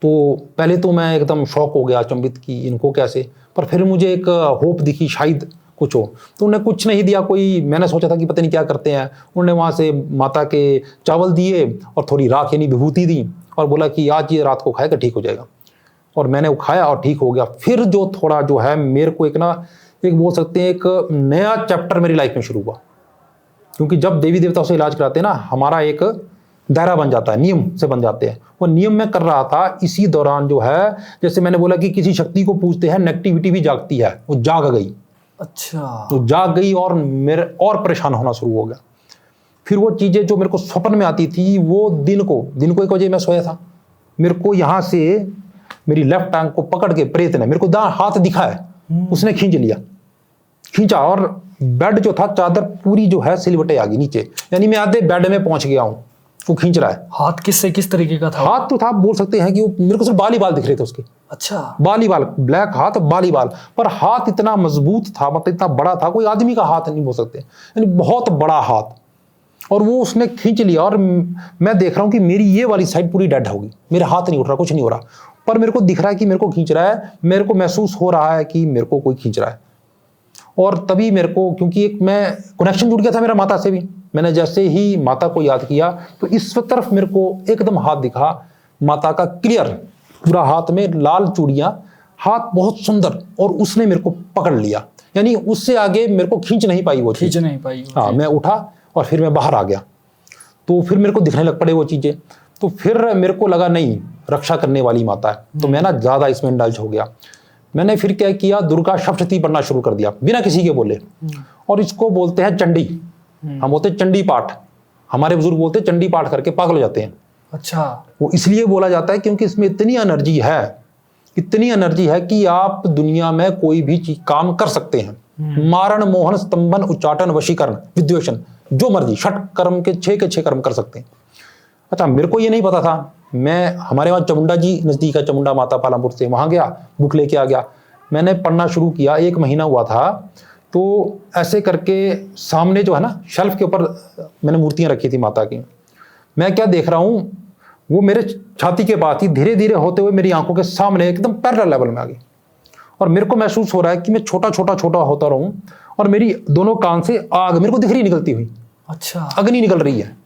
तो पहले तो मैं एकदम शॉक हो गया, अचंभित कि इनको कैसे, पर फिर मुझे एक होप दिखी शायद कुछ हो। तो उन्होंने कुछ नहीं दिया कोई, मैंने सोचा था कि पता नहीं क्या करते हैं। उन्होंने वहाँ से माता के चावल दिए और थोड़ी राख यानी विभूति दी और बोला कि आज ये रात को खाएगा ठीक हो जाएगा। और मैंने वो खाया और ठीक हो गया। फिर जो थोड़ा जो है मेरे को एक बोल सकते हैं एक नया चैप्टर मेरी लाइफ में शुरू हुआ, क्योंकि जब देवी देवताओं से इलाज कराते हैं ना, हमारा एक दायरा बन जाता है, नियम से बन जाते हैं। वो नियम मैं कर रहा था, इसी दौरान जो है, जैसे मैंने बोला कि किसी शक्ति को पूजते हैं, नेगेटिविटी भी जागती है, वो जाग गई। अच्छा। तो जाग गई और मेरे और परेशान होना शुरू हो गया। फिर वो चीज़ें जो मेरे को स्वप्न में आती थी, वो दिन को 1 बजे मैं सोया था, मेरे को यहाँ से मेरी लेफ्ट टांग को पकड़ के प्रेत ने, मेरे को हाथ दिखा है, उसने खींचा और बेड जो था, चादर पूरी जो है सिलवटे आ गई नीचे, यानी मैं आधे बेड में पहुंच गया हूँ। वो खींच रहा है। हाथ किस तरीके का था? हाथ तो था, बोल सकते हैं कि वो मेरे को सिर्फ बाल ही बाल दिख रहे थे उसके। अच्छा। बाल ही बाल, ब्लैक हाथ, बाल ही बाल, पर हाथ इतना मजबूत था, मतलब इतना बड़ा था, कोई आदमी का हाथ नहीं बोल सकते, यानी बहुत बड़ा हाथ। और वो उसने खींच लिया और मैं देख रहा हूँ कि मेरी ये वाली साइड पूरी डेड होगी, मेरा हाथ नहीं उठ रहा, कुछ नहीं हो रहा, पर मेरे को दिख रहा है कि मेरे को खींच रहा है, मेरे को महसूस हो रहा है कि मेरे को कोई खींच रहा है। और तभी मेरे को, क्योंकि एक मैं कनेक्शन जुड़ गया था मेरा माता से भी, मैंने जैसे ही माता को याद किया तो इस तरफ मेरे को एकदम हाथ दिखा माता का, क्लियर पूरा हाथ में लाल चूड़ियां, हाथ बहुत सुंदर, और उसने मेरे को पकड़ लिया, यानी उससे आगे मेरे को खींच नहीं पाई वो खींच नहीं पाई। हाँ, मैं उठा और फिर मैं बाहर आ गया। तो फिर मेरे को दिखने लग पड़े वो चीज़ें। तो फिर मेरे को लगा नहीं, रक्षा करने वाली माता है, तो मैं ज़्यादा इसमें इंडल्ज हो गया। मैंने फिर क्या किया, दुर्गा सप्तशती पढ़ना शुरू कर दिया बिना किसी के बोले, और इसको बोलते हैं चंडी, हम बोलते हैं चंडी पाठ, हमारे बुजुर्ग बोलते हैं चंडी पाठ करके पागल हो जाते हैं। अच्छा। वो इसलिए बोला जाता है क्योंकि इसमें इतनी एनर्जी है कि आप दुनिया में कोई भी चीज काम कर सकते हैं। मारण, मोहन, स्तंभन, उच्चाटन, वशीकरण, विद्वेषण, जो मर्जी, 6 कर्म के 6 कर्म कर सकते हैं। अच्छा, मेरे को ये नहीं पता था। मैं, हमारे वहाँ चामुंडा जी नज़दीक है, चामुंडा माता पालमपुर से, वहाँ गया, बुक लेके आ गया, मैंने पढ़ना शुरू किया। 1 महीना हुआ था, तो ऐसे करके सामने जो है ना, शेल्फ के ऊपर मैंने मूर्तियाँ रखी थी माता की। मैं क्या देख रहा हूँ, वो मेरे छाती के पास ही धीरे धीरे होते हुए मेरी आंखों के सामने एकदम पैरेलल लेवल में आ गई, और मेरे को महसूस हो रहा है कि मैं छोटा होता रहूँ, और मेरी दोनों कान से आग मेरे को दिख रही निकलती हुई। अच्छा। अग्नि निकल रही है।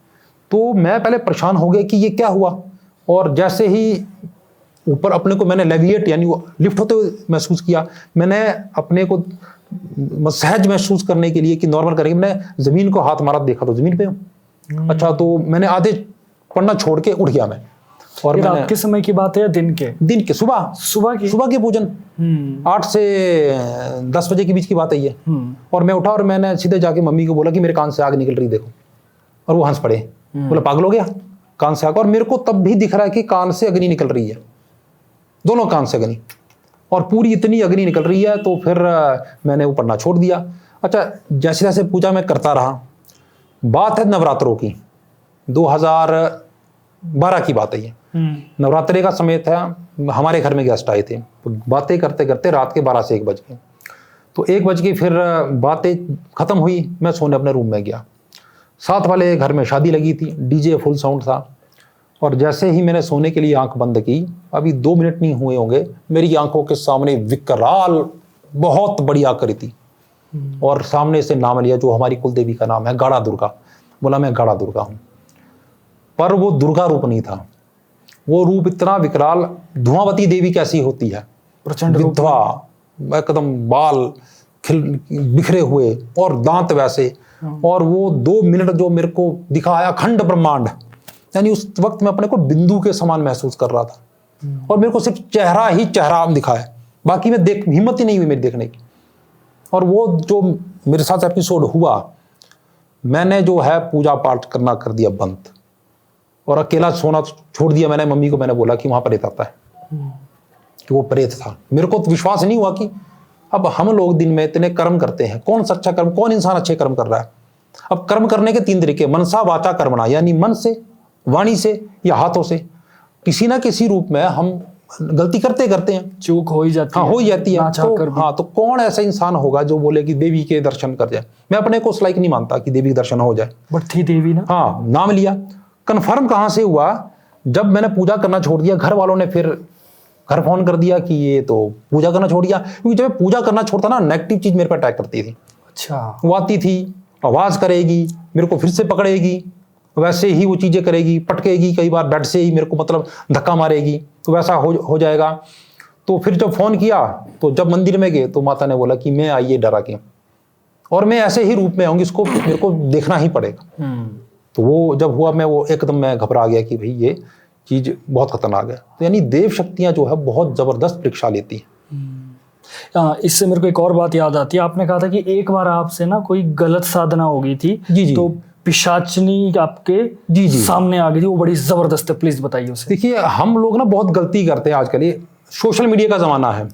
तो मैं पहले परेशान हो गया कि ये क्या हुआ, और जैसे ही ऊपर अपने को मैंने लेविएट यानी वो लिफ्ट होते हुए महसूस किया, मैंने अपने को सहज महसूस करने के लिए कि नॉर्मल करके मैंने जमीन को हाथ मारा, देखा तो जमीन पे हूँ। अच्छा, तो मैंने आधे पढ़ना छोड़ के उठ गया मैं। और रात के समय की बात है या दिन के? दिन के, सुबह के पूजन, 8 से 10 बजे के बीच की बात है ये। और मैं उठा और मैंने सीधे जाके मम्मी को बोला कि मेरे कान से आग निकल रही देखो, और वो हंस पड़े, बोला पागल हो गया, कान से आग। और मेरे को तब भी दिख रहा है कि कान से अग्नि निकल रही है, दोनों कान से अग्नि, और पूरी इतनी अग्नि निकल रही है। तो फिर मैंने वो पढ़ना छोड़ दिया। अच्छा, जैसे जैसे पूजा मैं करता रहा, बात है नवरात्रों की, 2012 की बात है ये। नवरात्रे का समय था, हमारे घर में गेस्ट आए थे, तो बातें करते करते रात के 12 से 1 बज गए। तो 1 बज के फिर बातें खत्म हुई, मैं सोने अपने रूम में गया। साथ वाले घर में शादी लगी थी, डीजे फुल साउंड था, और जैसे ही मैंने सोने के लिए आंख बंद की, अभी 2 मिनट नहीं हुए होंगे, मेरी आंखों के सामने विकराल बहुत बड़ी आकृति, और सामने से नाम लिया जो हमारी कुल देवी का नाम है, गाड़ा दुर्गा। बोला मैं गाड़ा दुर्गा हूँ, पर वो दुर्गा रूप नहीं था, वो रूप इतना विकराल, धुआंवती देवी कैसी होती है, प्रचंड विधवा, एकदम बाल बिखरे हुए और दांत वैसे। और वो 2 मिनट जो मेरे को दिखाया, अखंड ब्रह्मांड, यानी उस वक्त मैं अपने को बिंदु के समान महसूस कर रहा था, और मेरे को सिर्फ चेहरा ही चेहरा दिखा है, बाकी मैं हिम्मत ही नहीं हुई मेरी देखने की। और वो जो मेरे साथ एपिसोड हुआ, मैंने जो है पूजा पाठ करना कर दिया बंद, और अकेला सोना छोड़ दिया। मैंने मम्मी को मैंने बोला कि वहां पर रहता है, कि वो प्रेत था। मेरे को तो विश्वास नहीं हुआ कि अब हम लोग दिन में इतने कर्म करते हैं, कौन सा अच्छा कर्म, कौन इंसान अच्छे कर्म कर रहा है। अब कर्म करने के 3 तरीके, मनसा वाचा कर्मणा, यानी मन से, वाणी से या हाथों से। किसी ना किसी रूप में हम गलती करते हैं, चूक हो ही जाती हाँ है, हो ही जाती है। ना चाह कर भी। तो कौन ऐसा इंसान होगा जो बोले कि देवी के दर्शन कर जाए। मैं अपने को उस लायक नहीं मानता कि देवी के दर्शन हो जाए, बट थी देवी ना। हाँ नाम लिया। कन्फर्म कहाँ से हुआ, जब मैंने पूजा करना छोड़ दिया, घर वालों ने फिर घर फोन कर दिया कि ये तो पूजा करना छोड़ दिया। क्योंकि जब मैं पूजा करना छोड़ता ना, नेगेटिव चीज मेरे पर अटैक करती थी। अच्छा। वो आती थी, आवाज करेगी, मेरे को फिर से पकड़ेगी, वैसे ही वो चीजें करेगी, पटकेगी, कई बार बेड से ही मेरे को मतलब धक्का मारेगी, तो वैसा हो जाएगा। तो फिर जब फोन किया, तो जब मंदिर में गए तो माता ने बोला कि मैं आइए डरा के, और मैं ऐसे ही रूप में आऊंगी, इसको मेरे को देखना ही पड़ेगा। तो वो जब हुआ, मैं एकदम मैं घबरा गया कि भाई ये चीज बहुत खतरनाक है। तो यानी देव शक्तियां जो है बहुत जबरदस्त परीक्षा लेती है। इससे मेरे को एक और बात याद आती है। आपने कहा था कि एक बार आपसे ना कोई गलत साधना हो गई थी, जी। तो पिशाचनी आपके जी। सामने आ गई थी, वो बड़ी जबरदस्त है, प्लीज बताइए उसे। देखिए, हम लोग ना बहुत गलती करते हैं आजकल, ये सोशल मीडिया का जमाना है।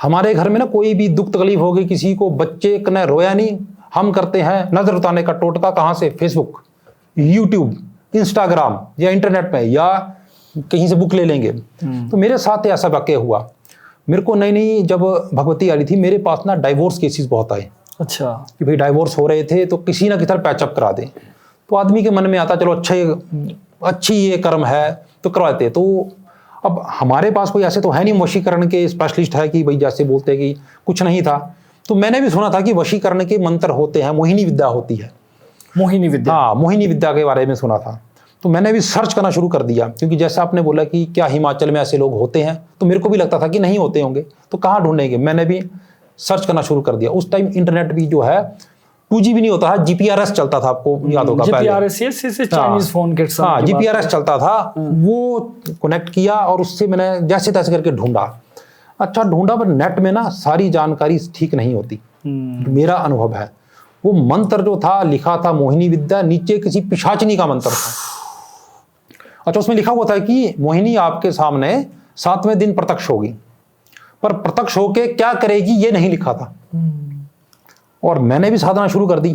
हमारे घर में ना कोई भी दुख तकलीफ हो गई किसी को, बच्चे ने रोया नहीं, हम करते हैं नजर उतारने का टोटका। कहाँ से? फेसबुक, यूट्यूब, इंस्टाग्राम या इंटरनेट में, या कहीं से बुक ले लेंगे। तो मेरे साथ ऐसा वाकया हुआ। मेरे को नई जब भगवती आ रही थी, मेरे पास ना डाइवोर्स केसेस बहुत आए। अच्छा। कि भाई डाइवोर्स हो रहे थे, तो किसी ना किसी तरह पैचअप करा दें। तो आदमी के मन में आता, चलो अच्छी ये कर्म है तो करवाते। तो अब हमारे पास कोई ऐसे तो है नहीं वशीकरण के स्पेशलिस्ट है कि भाई जैसे बोलते हैं कि कुछ नहीं था। तो मैंने भी सुना था कि वशीकरण के मंत्र होते हैं, मोहिनी विद्या होती है। मोहिनी विद्या? हाँ, मोहिनी विद्या के बारे में सुना था। तो मैंने भी सर्च करना शुरू कर दिया, क्योंकि जैसा आपने बोला कि क्या हिमाचल में ऐसे लोग होते हैं, तो मेरे को भी लगता था कि नहीं होते होंगे, तो कहाँ ढूंढेंगे। मैंने भी सर्च करना शुरू कर दिया। उस टाइम इंटरनेट भी जो है 2G भी नहीं होता है, GPRS चलता था, आपको याद होगा पहले। GPRS चाइनीज फोन के साथ। हाँ, GPRS चलता था, वो कनेक्ट किया और उससे मैंने जैसे तैसे करके ढूंढा। अच्छा ढूंढा, पर नेट में ना सारी जानकारी ठीक नहीं होती। मेरा अनुभव है, वो मंत्र जो था लिखा था मोहिनी विद्या, नीचे किसी पिशाचनी का मंत्र था। अच्छा, उसमें लिखा हुआ था कि मोहिनी आपके सामने 7वें दिन प्रत्यक्ष होगी, पर प्रत्यक्ष होके क्या करेगी ये नहीं लिखा था। और मैंने भी साधना शुरू कर दी,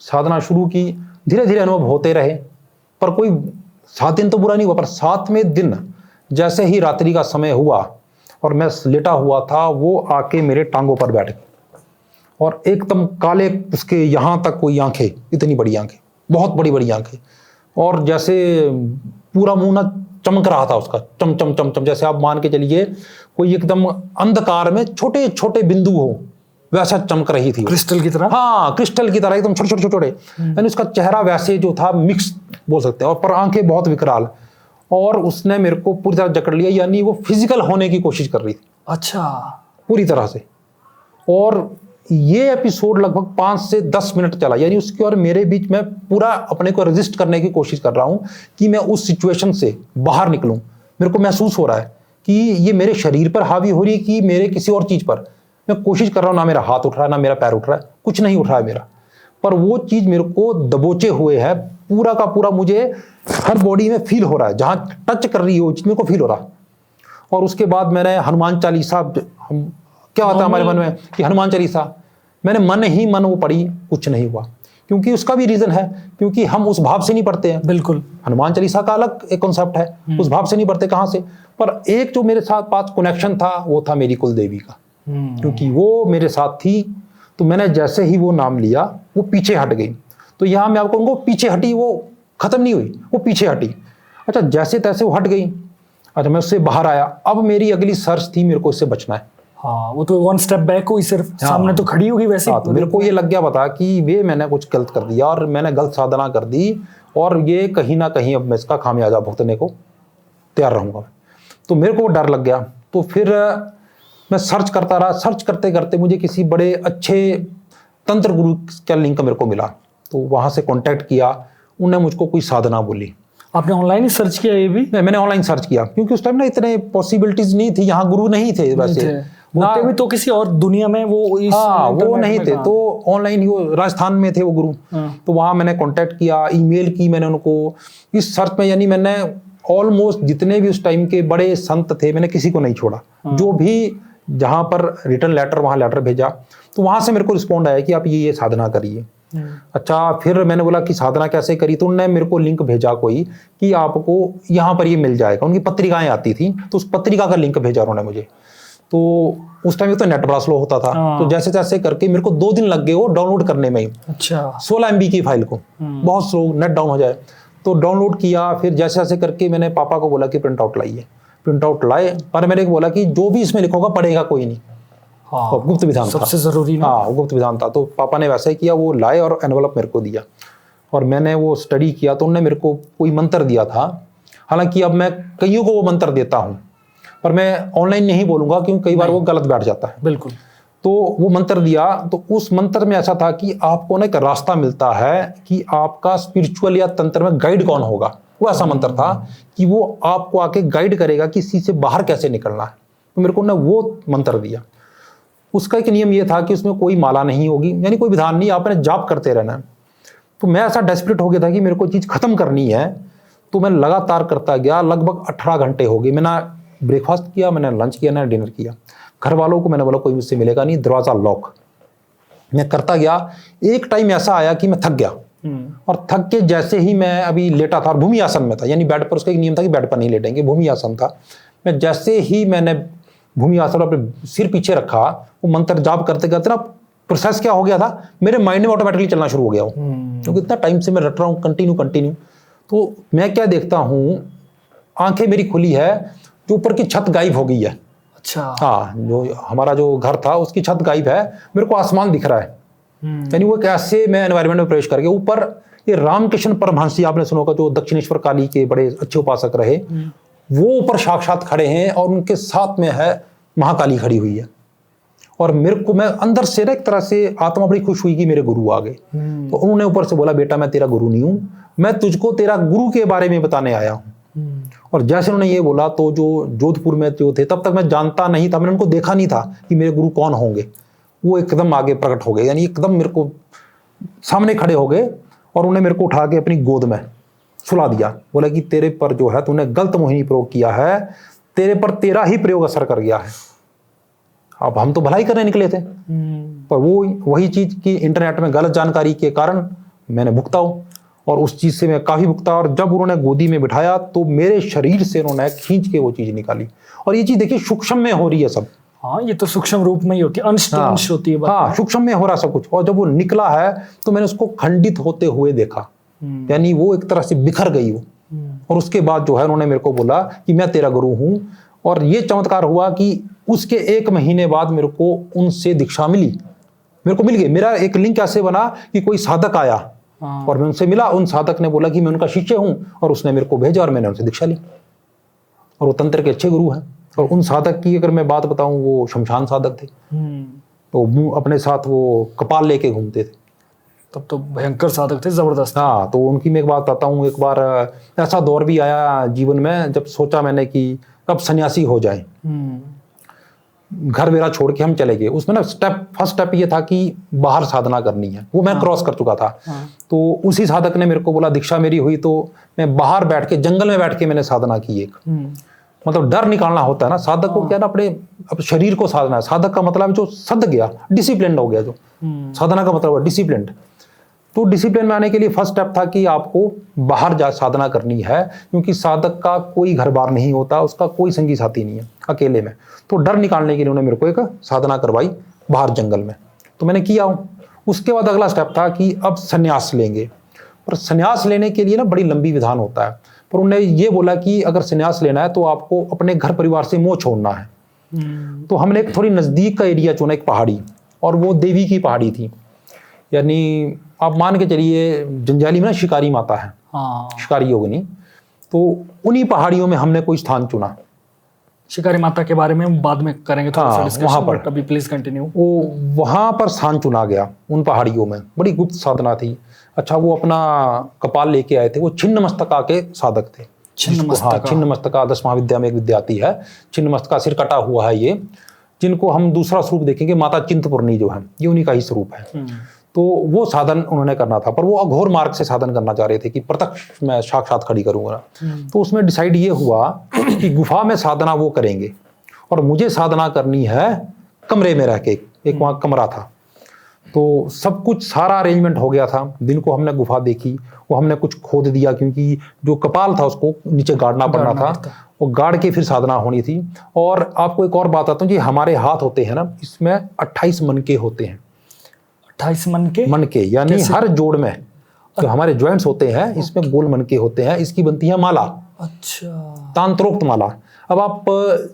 साधना शुरू की, धीरे धीरे अनुभव होते रहे, पर कोई 7 दिन तो बुरा नहीं हुआ। पर 7वें दिन जैसे ही रात्रि का समय हुआ और मैं लेटा हुआ था, वो आके मेरे टांगों पर बैठ गई और एकदम काले उसके यहाँ तक कोई आंखें, इतनी बड़ी आंखें, बहुत बड़ी बड़ी आंखें, और जैसे पूरा मुंह ना चमक रहा था उसका, चम चम चम चम, जैसे आप मान के चलिए कोई एकदम अंधकार में छोटे छोटे बिंदु हो, वैसा चमक रही थी। क्रिस्टल की तरह? हाँ, क्रिस्टल की तरह एकदम छोटे छोटे छोटे। यानी उसका चेहरा वैसे जो था मिक्स बोल सकते हैं, और पर आंखें बहुत विकराल। और उसने मेरे को पूरी तरह जकड़ लिया, यानी वो फिजिकल होने की कोशिश कर रही थी। अच्छा। पूरी तरह से। और ये एपिसोड लगभग 5 से 10 मिनट चला, यानी उसके और मेरे बीच में पूरा अपने को रेजिस्ट करने की कोशिश कर रहा हूं कि मैं उस सिचुएशन से बाहर निकलूं। मेरे को महसूस हो रहा है कि ये मेरे शरीर पर हावी हो रही है कि मेरे किसी और चीज पर। मैं कोशिश कर रहा हूं, ना मेरा हाथ उठ रहा है, ना मेरा पैर उठ रहा है, कुछ नहीं उठ रहा है मेरा, पर वो चीज मेरे को दबोचे हुए है पूरा का पूरा। मुझे हर बॉडी में फील हो रहा है, जहां टच कर रही है वो चीज मेरे को फील हो रहा। और उसके बाद मैंने हनुमान चालीसा, क्या होता है हमारे मन में कि हनुमान चालीसा, मैंने मन ही मन वो पढ़ी, कुछ नहीं हुआ। क्योंकि उसका भी रीजन है, क्योंकि हम उस भाव से नहीं पढ़ते हैं। बिल्कुल, हनुमान चालीसा का अलग एक कॉन्सेप्ट है, उस भाव से नहीं पढ़ते, कहां से। पर एक जो मेरे साथ पास कनेक्शन था, वो था मेरी कुल देवी का, क्योंकि वो मेरे साथ थी। तो मैंने जैसे ही वो नाम लिया, वो पीछे हट गई। तो यहां मैं आपको कहूंगा, पीछे हटी, वो खत्म नहीं हुई, वो पीछे हटी। अच्छा, जैसे तैसे वो हट गई। अच्छा, मैं उससे बाहर आया। अब मेरी अगली सर्च थी, मेरे को इससे बचना है। हाँ, वो तो 1 स्टेप बैक हुई, सिर्फ सामने तो खड़ी होगी वैसे। तो मेरे को ये लग गया पता कि वे मैंने कुछ गलत कर दिया और मैंने गलत साधना कर दी, और ये कहीं ना कहीं अब मैं इसका खामियाजा भुगतने को तैयार रहूंगा। तो मेरे को डर लग गया। तो फिर मैं सर्च करता रहा। सर्च करते करते मुझे किसी बड़े अच्छे तंत्र गुरु का लिंक मेरे को मिला, तो वहां से कांटेक्ट किया। उन्होंने मुझको कोई साधना बोली। आपने ऑनलाइन ही सर्च किया? ये भी मैंने ऑनलाइन सर्च किया, क्योंकि उस टाइम ना इतने पॉसिबिलिटीज नहीं थी, यहाँ गुरु नहीं थे वैसे होते भी तो किसी और दुनिया में, वो वो नहीं थे। तो ऑनलाइन ही, वो राजस्थान में थे वो गुरु। तो वहां मैंने कांटेक्ट किया, ईमेल की मैंने उनको इस सर्च में, यानी मैंने ऑलमोस्ट जितने भी उस टाइम के बड़े संत थे मैंने किसी को नहीं छोड़ा। जो भी जहाँ पर रिटर्न लेटर वहाँ लेटर भेजा तो वहाँ से मेरे को रिस्पॉन्ड आया कि आप ये साधना करिए। अच्छा, फिर मैंने बोला कि साधना कैसे करी, तो उन्होंने मेरे को लिंक भेजा कोई कि आपको यहाँ पर ये मिल जाएगा। उनकी पत्रिकाएं आती थी तो उस पत्रिका का लिंक भेजा उन्होंने मुझे। तो उस टाइम तो नेट बड़ा स्लो होता था, तो जैसे तैसे करके मेरे को 2 दिन लग गए वो डाउनलोड करने में ही। अच्छा, 16 MB की फाइल को, बहुत स्लो, नेट डाउन हो जाए तो डाउनलोड किया। फिर जैसे जैसे करके मैंने पापा को बोला कि प्रिंट आउट लाइए, प्रिंट आउट लाए। पर मैंने बोला कि जो भी इसमें लिखोगा पढ़ेगा कोई नहीं। हाँ, गुप्त विधान था, सबसे जरूरी ना। हाँ गुप्त विधान था। तो पापा ने वैसा ही किया, वो लाए और एनवलप मेरे को दिया और मैंने वो स्टडी किया। तो उन्होंने मेरे को कोई मंत्र दिया था, हालांकि अब मैं कईयों को वो मंत्र देता हूँ पर मैं ऑनलाइन नहीं बोलूंगा क्योंकि कई बार वो गलत बैठ जाता है। बिल्कुल। तो वो मंत्र दिया, तो उस मंत्र में ऐसा था कि आपको ना एक रास्ता मिलता है कि आपका स्पिरिचुअल या तंत्र में गाइड कौन होगा। वो ऐसा मंत्र था कि वो आपको आके गाइड करेगा कि इसी से बाहर कैसे निकलना है। तो मेरे को ना वो मंत्र दिया। उसका एक नियम ये था कि उसमें कोई माला नहीं होगी, यानी कोई विधान नहीं, आपने जाप करते रहना है। तो मैं ऐसा डेस्परेट हो गया था कि मेरे को चीज़ खत्म करनी है। तो मैं लगातार करता गया, लगभग 18 घंटे हो गए। मैंने ब्रेकफास्ट किया, मैंने लंच किया, मैंने डिनर किया। घर वालों को मैंने बोला कोई मुझसे मिलेगा नहीं, दरवाज़ा लॉक। मैं करता गया। एक टाइम ऐसा आया कि मैं थक गया और थक के जैसे ही मैं अभी लेटा था और भूमि आसन में था, यानी बेड पर, उसका एक नियम था कि बेड पर नहीं लेटेंगे, भूमि आसन था। मैं जैसे ही मैंने भूमि आसन अपने सिर पीछे रखा, वो मंत्र जाप करते करते ना प्रोसेस क्या हो गया था, मेरे माइंड में ऑटोमेटिकली चलना शुरू हो गया वो, क्योंकि इतना टाइम से मैं रट रहा हूँ कंटिन्यू। तो मैं क्या देखता हूँ, आंखें मेरी खुली है, जो ऊपर की छत गायब हो गई है। अच्छा, हाँ, जो हमारा जो घर था उसकी छत गायब है, मेरे को आसमान दिख रहा है। यानी वो कैसे मैं एनवायरनमेंट में प्रवेश कर गया। ऊपर ये रामकृष्ण परमहंस जी, आपने सुना होगा, जो दक्षिणेश्वर काली के बड़े अच्छे उपासक रहे, वो ऊपर साक्षात खड़े हैं और उनके साथ में है महाकाली खड़ी हुई है। और मेरे को, मैं अंदर से ना एक तरह से आत्मा बड़ी खुश हुई कि मेरे गुरु आ गए। तो उन्होंने ऊपर से बोला, बेटा मैं तेरा गुरु नहीं हूं, मैं तुझको तेरा गुरु के बारे में बताने आया हूं। और जैसे उन्होंने ये बोला तो जो जोधपुर में जो थे, तब तक मैं जानता नहीं था, मैंने उनको देखा नहीं था कि मेरे गुरु कौन होंगे। वो एकदम आगे प्रकट हो गए, यानी एकदम मेरे को सामने खड़े हो गए और उन्होंने मेरे को उठा के अपनी गोद में सुला दिया। बोला कि तेरे पर जो है तूने गलत मोहिनी प्रयोग किया है, तेरे पर तेरा ही प्रयोग असर कर गया है। अब हम तो भलाई करने निकले थे, पर वो वही चीज की इंटरनेट में गलत जानकारी के कारण मैंने भुगता हूं, और उस चीज से मैं काफी भुगता। और जब उन्होंने गोदी में बिठाया तो मेरे शरीर से उन्होंने खींच के वो चीज निकाली। और ये चीज देखिए सूक्ष्म में हो रही है सब। हाँ, ये तो सूक्ष्म रूप में ही होती है, अंश तो अंश होती है। हाँ, सूक्ष्म में हो रहा सब कुछ। और जब वो निकला है तो मैंने उसको खंडित होते हुए देखा, यानी वो एक तरह से बिखर गई वो। और उसके बाद जो है उन्होंने मेरे को बोला कि मैं तेरा गुरु हूं। और ये चमत्कार हुआ कि उसके 1 महीने बाद मेरे को उनसे दीक्षा मिली, मेरे को मिल गई। मेरा एक लिंक ऐसे बना कि कोई साधक आया और मैं उनसे मिला, उन साधक ने बोला कि मैं उनका शिष्य हूं, और उसने मेरे को भेजा और मैंने उनसे दीक्षा ली। और वो तंत्र के अच्छे गुरु हैं। और उन साधक की अगर मैं बात बताऊं, वो शमशान साधक थे। तो अपने साथ वो कपाल लेके घूमते थे। तब तो भयंकर साधक थे, जबरदस्त। हाँ, तो उनकी मैं एक बात बताता हूँ। एक बार ऐसा दौर भी आया जीवन में जब सोचा मैंने कि कब सन्यासी हो जाए, घर मेरा छोड़ के हम चले गए। उसमें ना फर्स्ट स्टेप ये था कि बाहर साधना करनी है, वो मैं क्रॉस कर चुका था। तो उसी साधक ने मेरे को बोला, दीक्षा मेरी हुई तो मैं बाहर बैठ के, जंगल में बैठ के मैंने साधना की। एक मतलब डर निकालना होता है ना साधक को, क्या ना अपने शरीर को साधना है। साधक का मतलब जो सध गया, डिसिप्लिन हो गया। जो साधना का मतलब है डिसिप्लिन। तो डिसिप्लिन में आने के लिए फर्स्ट स्टेप था कि आपको बाहर जा साधना करनी है, क्योंकि साधक का कोई घर बार नहीं होता, उसका कोई संगी साथी नहीं है, अकेले में। तो डर निकालने के लिए उन्होंने मेरे को एक साधना करवाई बाहर जंगल में। तो मैंने किया हूँ। उसके बाद अगला स्टेप था कि अब संन्यास लेंगे। पर संन्यास लेने के लिए ना बड़ी लंबी विधान होता है। पर उन्होंने ये बोला कि अगर संन्यास लेना है तो आपको अपने घर परिवार से मोह छोड़ना है। तो हमने एक थोड़ी नज़दीक का एरिया चुना, एक पहाड़ी, और वो देवी की पहाड़ी थी। यानी आप मान के चलिए जंजाली में ना शिकारी माता है, शिकारी योगिनी। तो उन्हीं पहाड़ियों में हमने कोई स्थान चुना। शिकारी माता के बारे में बाद में करेंगे थोड़ा सा डिस्कशन, वहाँ पर अभी प्लीज कंटिन्यू। वो वहाँ पर स्थान चुना गया उन पहाड़ियों में, बड़ी गुप्त साधना थी। अच्छा, वो अपना कपाल लेके आए थे, वो छिन्न मस्तका के साधक थे। छिन्न मस्तका 10 महाविद्या में एक विद्या आती है, छिन्न मस्तका, सिर कटा हुआ है ये, जिनको हम दूसरा स्वरूप देखेंगे माता चिंतपूर्णी जो है, ये उन्हीं का ही स्वरूप है। तो वो साधन उन्होंने करना था, पर वो अघोर मार्ग से साधन करना चाह रहे थे कि प्रत्यक्ष मैं साक्षात खड़ी करूंगा। तो उसमें डिसाइड ये हुआ कि गुफा में साधना वो करेंगे और मुझे साधना करनी है कमरे में रह के। एक वहाँ कमरा था, तो सब कुछ सारा अरेंजमेंट हो गया था। दिन को हमने गुफा देखी, वो हमने कुछ खोद दिया क्योंकि जो कपाल था उसको नीचे गाड़ना पड़ना था, वो गाड़ के फिर साधना होनी थी। और आपको एक और बात आता हूँ जी, हमारे हाथ होते हैं ना, इसमें 28 मनके होते हैं। 28 मनके? मनके यानी हर जोड़ में जो हमारे जॉइंट्स होते हैं इसमें गोल मनके होते हैं। इसकी बनती है माला। अच्छा। तांत्रोक्त माला। अब आप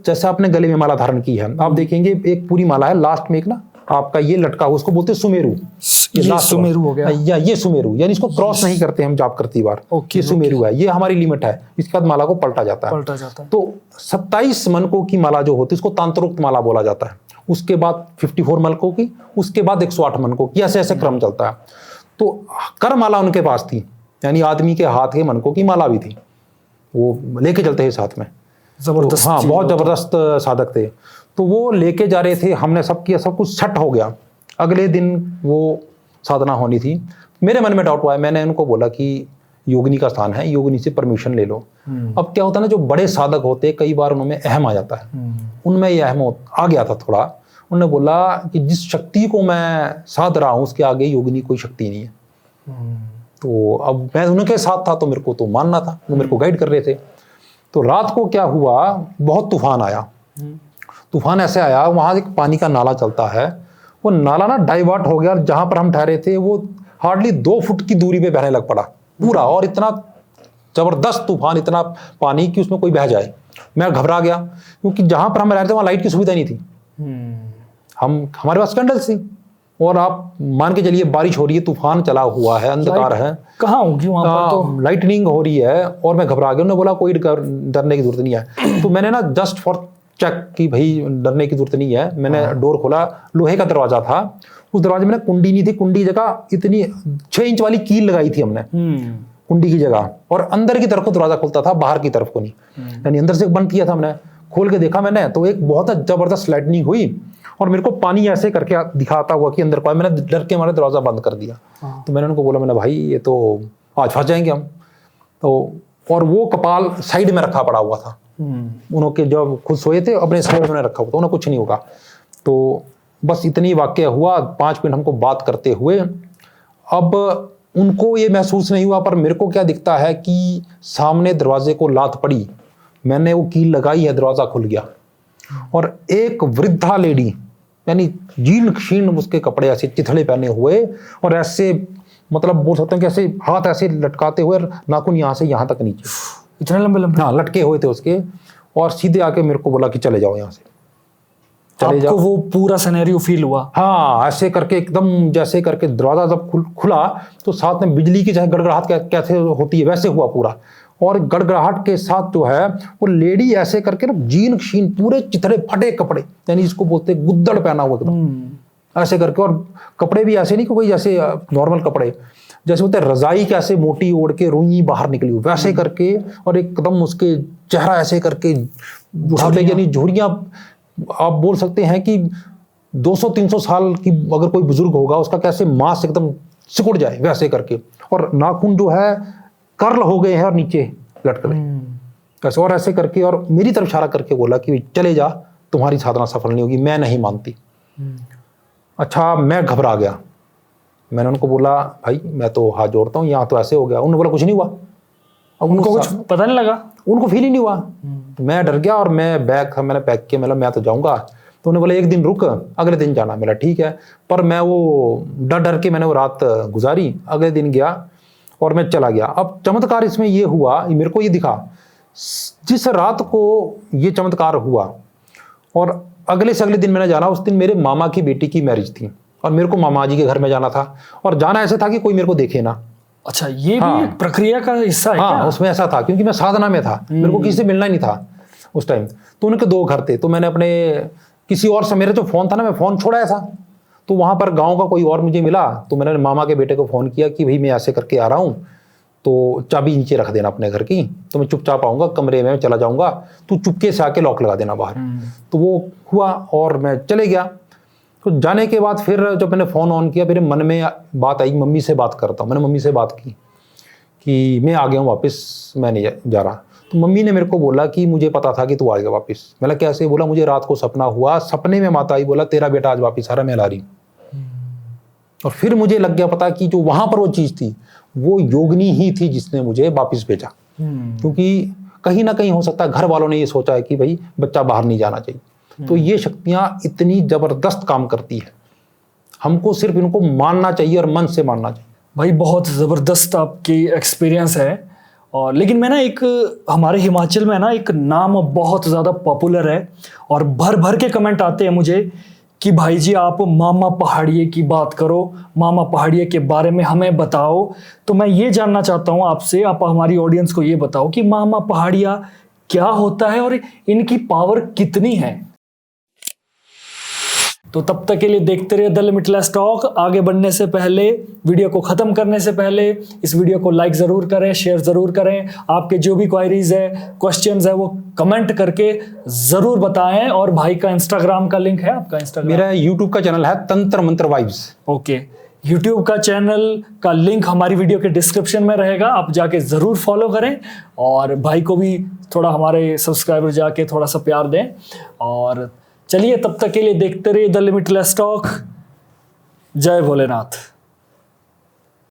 जैसे आपने गले में माला धारण की है, आप देखेंगे एक पूरी माला है, लास्ट में एक ना आपका ये लटका हुआ, उसको बोलते हैं सुमेरु। ये सुमेरु हो गया, या ये सुमेरु, यानी इसको क्रॉस नहीं करते हम जाप करती बार। ये सुमेरु है, ये हमारी लिमिट है। इसके बाद माला को पलटा जाता है। तो 27 मनकों की माला जो होती है इसको तांत्रोक्त माला बोला जाता है। उसके बाद 54 मनकों की, उसके बाद 108 मनकों की, ऐसे ऐसे क्रम चलता है। तो कर माला उनके पास थी, यानी आदमी के हाथ के मनकों की माला भी थी, वो लेके चलते हैं साथ में। जबरदस्त। हाँ, बहुत जबरदस्त साधक थे। तो वो लेके जा रहे थे, हमने सब किया, सब कुछ सेट हो गया। अगले दिन वो साधना होनी थी। मेरे मन में डाउट हुआ है, मैंने उनको बोला कि योगिनी का स्थान है, योगिनी से परमिशन ले लो। अब क्या होता है ना, जो बड़े साधक होते कई बार उनमें अहम आ जाता है, उनमें ये अहम आ गया था थोड़ा। उन्होंने बोला कि जिस शक्ति को मैं साध रहा हूँ उसके आगे योगिनी कोई शक्ति नहीं है। तो अब मैं उनके साथ था तो मेरे को तो मानना था, वो मेरे को गाइड कर रहे थे। तो रात को क्या हुआ, बहुत तूफान आया। तूफान ऐसे आया, वहां एक पानी का नाला चलता है, वो नाला ना डाइवर्ट हो गया, जहां पर हम ठहरे थे वो हार्डली 2 फुट की दूरी पे बहने लग पड़ा पूरा। और इतना जबरदस्त तूफान, इतना पानी कि उसमें कोई बह जाए। मैं घबरा गया क्योंकि जहां पर हम रह रहे थे वहां लाइट की सुविधा नहीं थी। हमारे पास कैंडल्स थी, और आप मान के चलिए बारिश हो रही है, तूफान चला हुआ है, अंधकार है, कहाँ होगी वहां पर, तो लाइटनिंग हो रही है। और मैं घबरा गया। उन्होंने बोला कोई डरने की जरूरत नहीं है। तो मैंने ना जस्ट फॉर चेक कि भाई डरने की जरूरत नहीं है, मैंने डोर खोला। लोहे का दरवाजा था, उस दरवाजे में कुंडी नहीं थी, कुंडी जगह इतनी 6 इंच वाली कील लगाई थी हमने कुंडी की जगह, और अंदर की तरफ को दरवाजा खुलता था, बाहर की तरफ को नहीं, यानी अंदर से बंद किया था हमने। खोल के देखा मैंने तो एक बहुत जबरदस्त लाइटनिंग हुई और मेरे को पानी ऐसे करके दिखाता हुआ कि अंदर को। मैंने डर के मारे दरवाजा बंद कर दिया। तो मैंने उनको बोला, मैंने भाई ये तो आज फंस जाएंगे हम। तो और वो कपाल साइड में रखा पड़ा हुआ था, उन्होंने जब खुद सोए थे अपने साइड में रखा हुआ था, उन्हें कुछ नहीं होगा। तो बस इतनी वाक्य हुआ। 5 मिनट हमको बात करते हुए, अब उनको ये महसूस नहीं हुआ, पर मेरे को क्या दिखता है कि सामने दरवाजे को लात पड़ी, मैंने वो कील लगाई है, दरवाजा खुल गया और एक वृद्धा लेडी, यानी जीर्ण क्षीण उसके कपड़े ऐसे चिथड़े पहने हुए और ऐसे, मतलब बोल सकते हैं कि ऐसे हाथ ऐसे लटकाते हुए, नाखून यहाँ से यहाँ तक नीचे, इतने लंबे लंबे, हाँ लटके हुए थे उसके, और सीधे आके मेरे को बोला कि चले जाओ यहाँ से, चले जाओ। वो पूरा सिनेरियो फील हुआ? हाँ, ऐसे करके एकदम जैसे करके दरवाजा जब खुला तो साथ में बिजली की चाहे गड़गड़ाहट कैसे होती है वैसे हुआ पूरा। और गड़गड़ाहट के साथ जो है वो लेडी ऐसे करके ना जीर्ण क्षीण पूरे चिथड़े फटे कपड़े, यानी इसको बोलते गुद्दड़ पहना हुआ एकदम ऐसे करके, और कपड़े भी ऐसे नहीं कि कोई जैसे नॉर्मल कपड़े, जैसे बोलते रजाई कैसे मोटी ओढ़ के रुई बाहर निकली हुई वैसे करके, और एकदम उसके चेहरा ऐसे करके बुढ़ापे, यानी झुर्रियां आप बोल सकते हैं कि 200-300 साल की अगर कोई बुजुर्ग होगा उसका कैसे मांस एकदम सिकुड़ जाए वैसे करके, और नाखून जो है कर्ल हो गए हैं और नीचे लटक गए ऐसे, और ऐसे करके, और मेरी तरफ इशारा करके बोला कि चले जा, तुम्हारी साधना सफल नहीं होगी, मैं नहीं मानती। अच्छा, मैं घबरा गया। मैंने उनको बोला भाई मैं तो हाथ जोड़ता हूँ, यहाँ तो ऐसे हो गया। उन्होंने बोला कुछ नहीं हुआ। अब उनको कुछ पता नहीं लगा, उनको फील ही नहीं हुआ। मैं डर गया और मैं बैग मैंने पैक किया, मैं तो जाऊंगा। तो उन्होंने बोला एक दिन रुक, अगले दिन जाना। मेरा ठीक है, पर मैं वो डर के मैंने वो रात गुजारी। अगले दिन गया और मैं चला गया। अब चमत्कार इसमें ये हुआ, मेरे को ये दिखा, जिस रात को ये चमत्कार हुआ और अगले से अगले दिन मैंने जाना, उस दिन मेरे मामा की बेटी की मैरिज थी और मेरे को मामा जी के घर में जाना था, और जाना ऐसे था कि कोई मेरे को देखे ना। अच्छा, ये भी एक प्रक्रिया का हिस्सा है? हाँ, उसमें ऐसा था क्योंकि मैं साधना में था, मेरे को किसी से मिलना ही नहीं था उस टाइम। तो उनके 2 घर थे, तो मैंने अपने किसी और से, मेरा जो फोन था ना, मैं फोन छोड़ाया था, तो वहां पर गांव का कोई और मुझे मिला, तो मैंने मामा के बेटे को फोन किया कि भाई मैं ऐसे करके आ रहा हूँ, तो चाबी नीचे रख देना अपने घर की, तो मैं चुपचाप आऊंगा, कमरे में चला जाऊंगा, तू चुपके से आके लॉक लगा देना बाहर। तो वो हुआ और मैं चले गया। तो जाने के बाद फिर जब मैंने फ़ोन ऑन किया, मेरे मन में बात आई, मम्मी से बात करता हूँ। मैंने मम्मी से बात की कि मैं आ गया हूँ वापस, मैं नहीं जा रहा। तो मम्मी ने मेरे को बोला कि मुझे पता था कि तू आएगा वापस। मैंने कैसे? बोला मुझे रात को सपना हुआ, सपने में माता आई बोला तेरा बेटा आज वापस आ रहा, मैं ला रही हूँ। और फिर मुझे लग गया पता कि जो वहाँ पर वो चीज़ थी वो योगिनी ही थी जिसने मुझे वापस भेजा। क्योंकि कहीं ना कहीं हो सकता है घर वालों ने ये सोचा है कि भाई बच्चा बाहर नहीं जाना चाहिए। तो ये शक्तियाँ इतनी ज़बरदस्त काम करती है, हमको सिर्फ इनको मानना चाहिए और मन से मानना चाहिए। भाई बहुत ज़बरदस्त आपकी एक्सपीरियंस है। और लेकिन मैं ना एक हमारे हिमाचल में ना एक नाम बहुत ज़्यादा पॉपुलर है और भर भर के कमेंट आते हैं मुझे कि भाई जी आप मामा पहाड़िए की बात करो, मामा पहाड़िए के बारे में हमें बताओ। तो मैं ये जानना चाहता हूँ आपसे, आप हमारी ऑडियंस को ये बताओ कि मामा पहाड़िया क्या होता है और इनकी पावर कितनी है। तो तब तक के लिए देखते रहिए द लिमिटलेस टॉक। आगे बढ़ने से पहले, वीडियो को ख़त्म करने से पहले इस वीडियो को लाइक ज़रूर करें, शेयर ज़रूर करें। आपके जो भी क्वायरीज है, क्वेश्चंस है, वो कमेंट करके ज़रूर बताएं। और भाई का इंस्टाग्राम का लिंक है, आपका इंस्टाग्राम? मेरा यूट्यूब का चैनल है तंत्र मंत्र वाइब्स। ओके, यूट्यूब का चैनल का लिंक हमारी वीडियो के डिस्क्रिप्शन में रहेगा, आप जाके ज़रूर फॉलो करें। और भाई को भी थोड़ा, हमारे सब्सक्राइबर जाके थोड़ा सा प्यार दें। और चलिए तब तक के लिए देखते रहिए द लिमिटलेस टॉक। जय भोलेनाथ।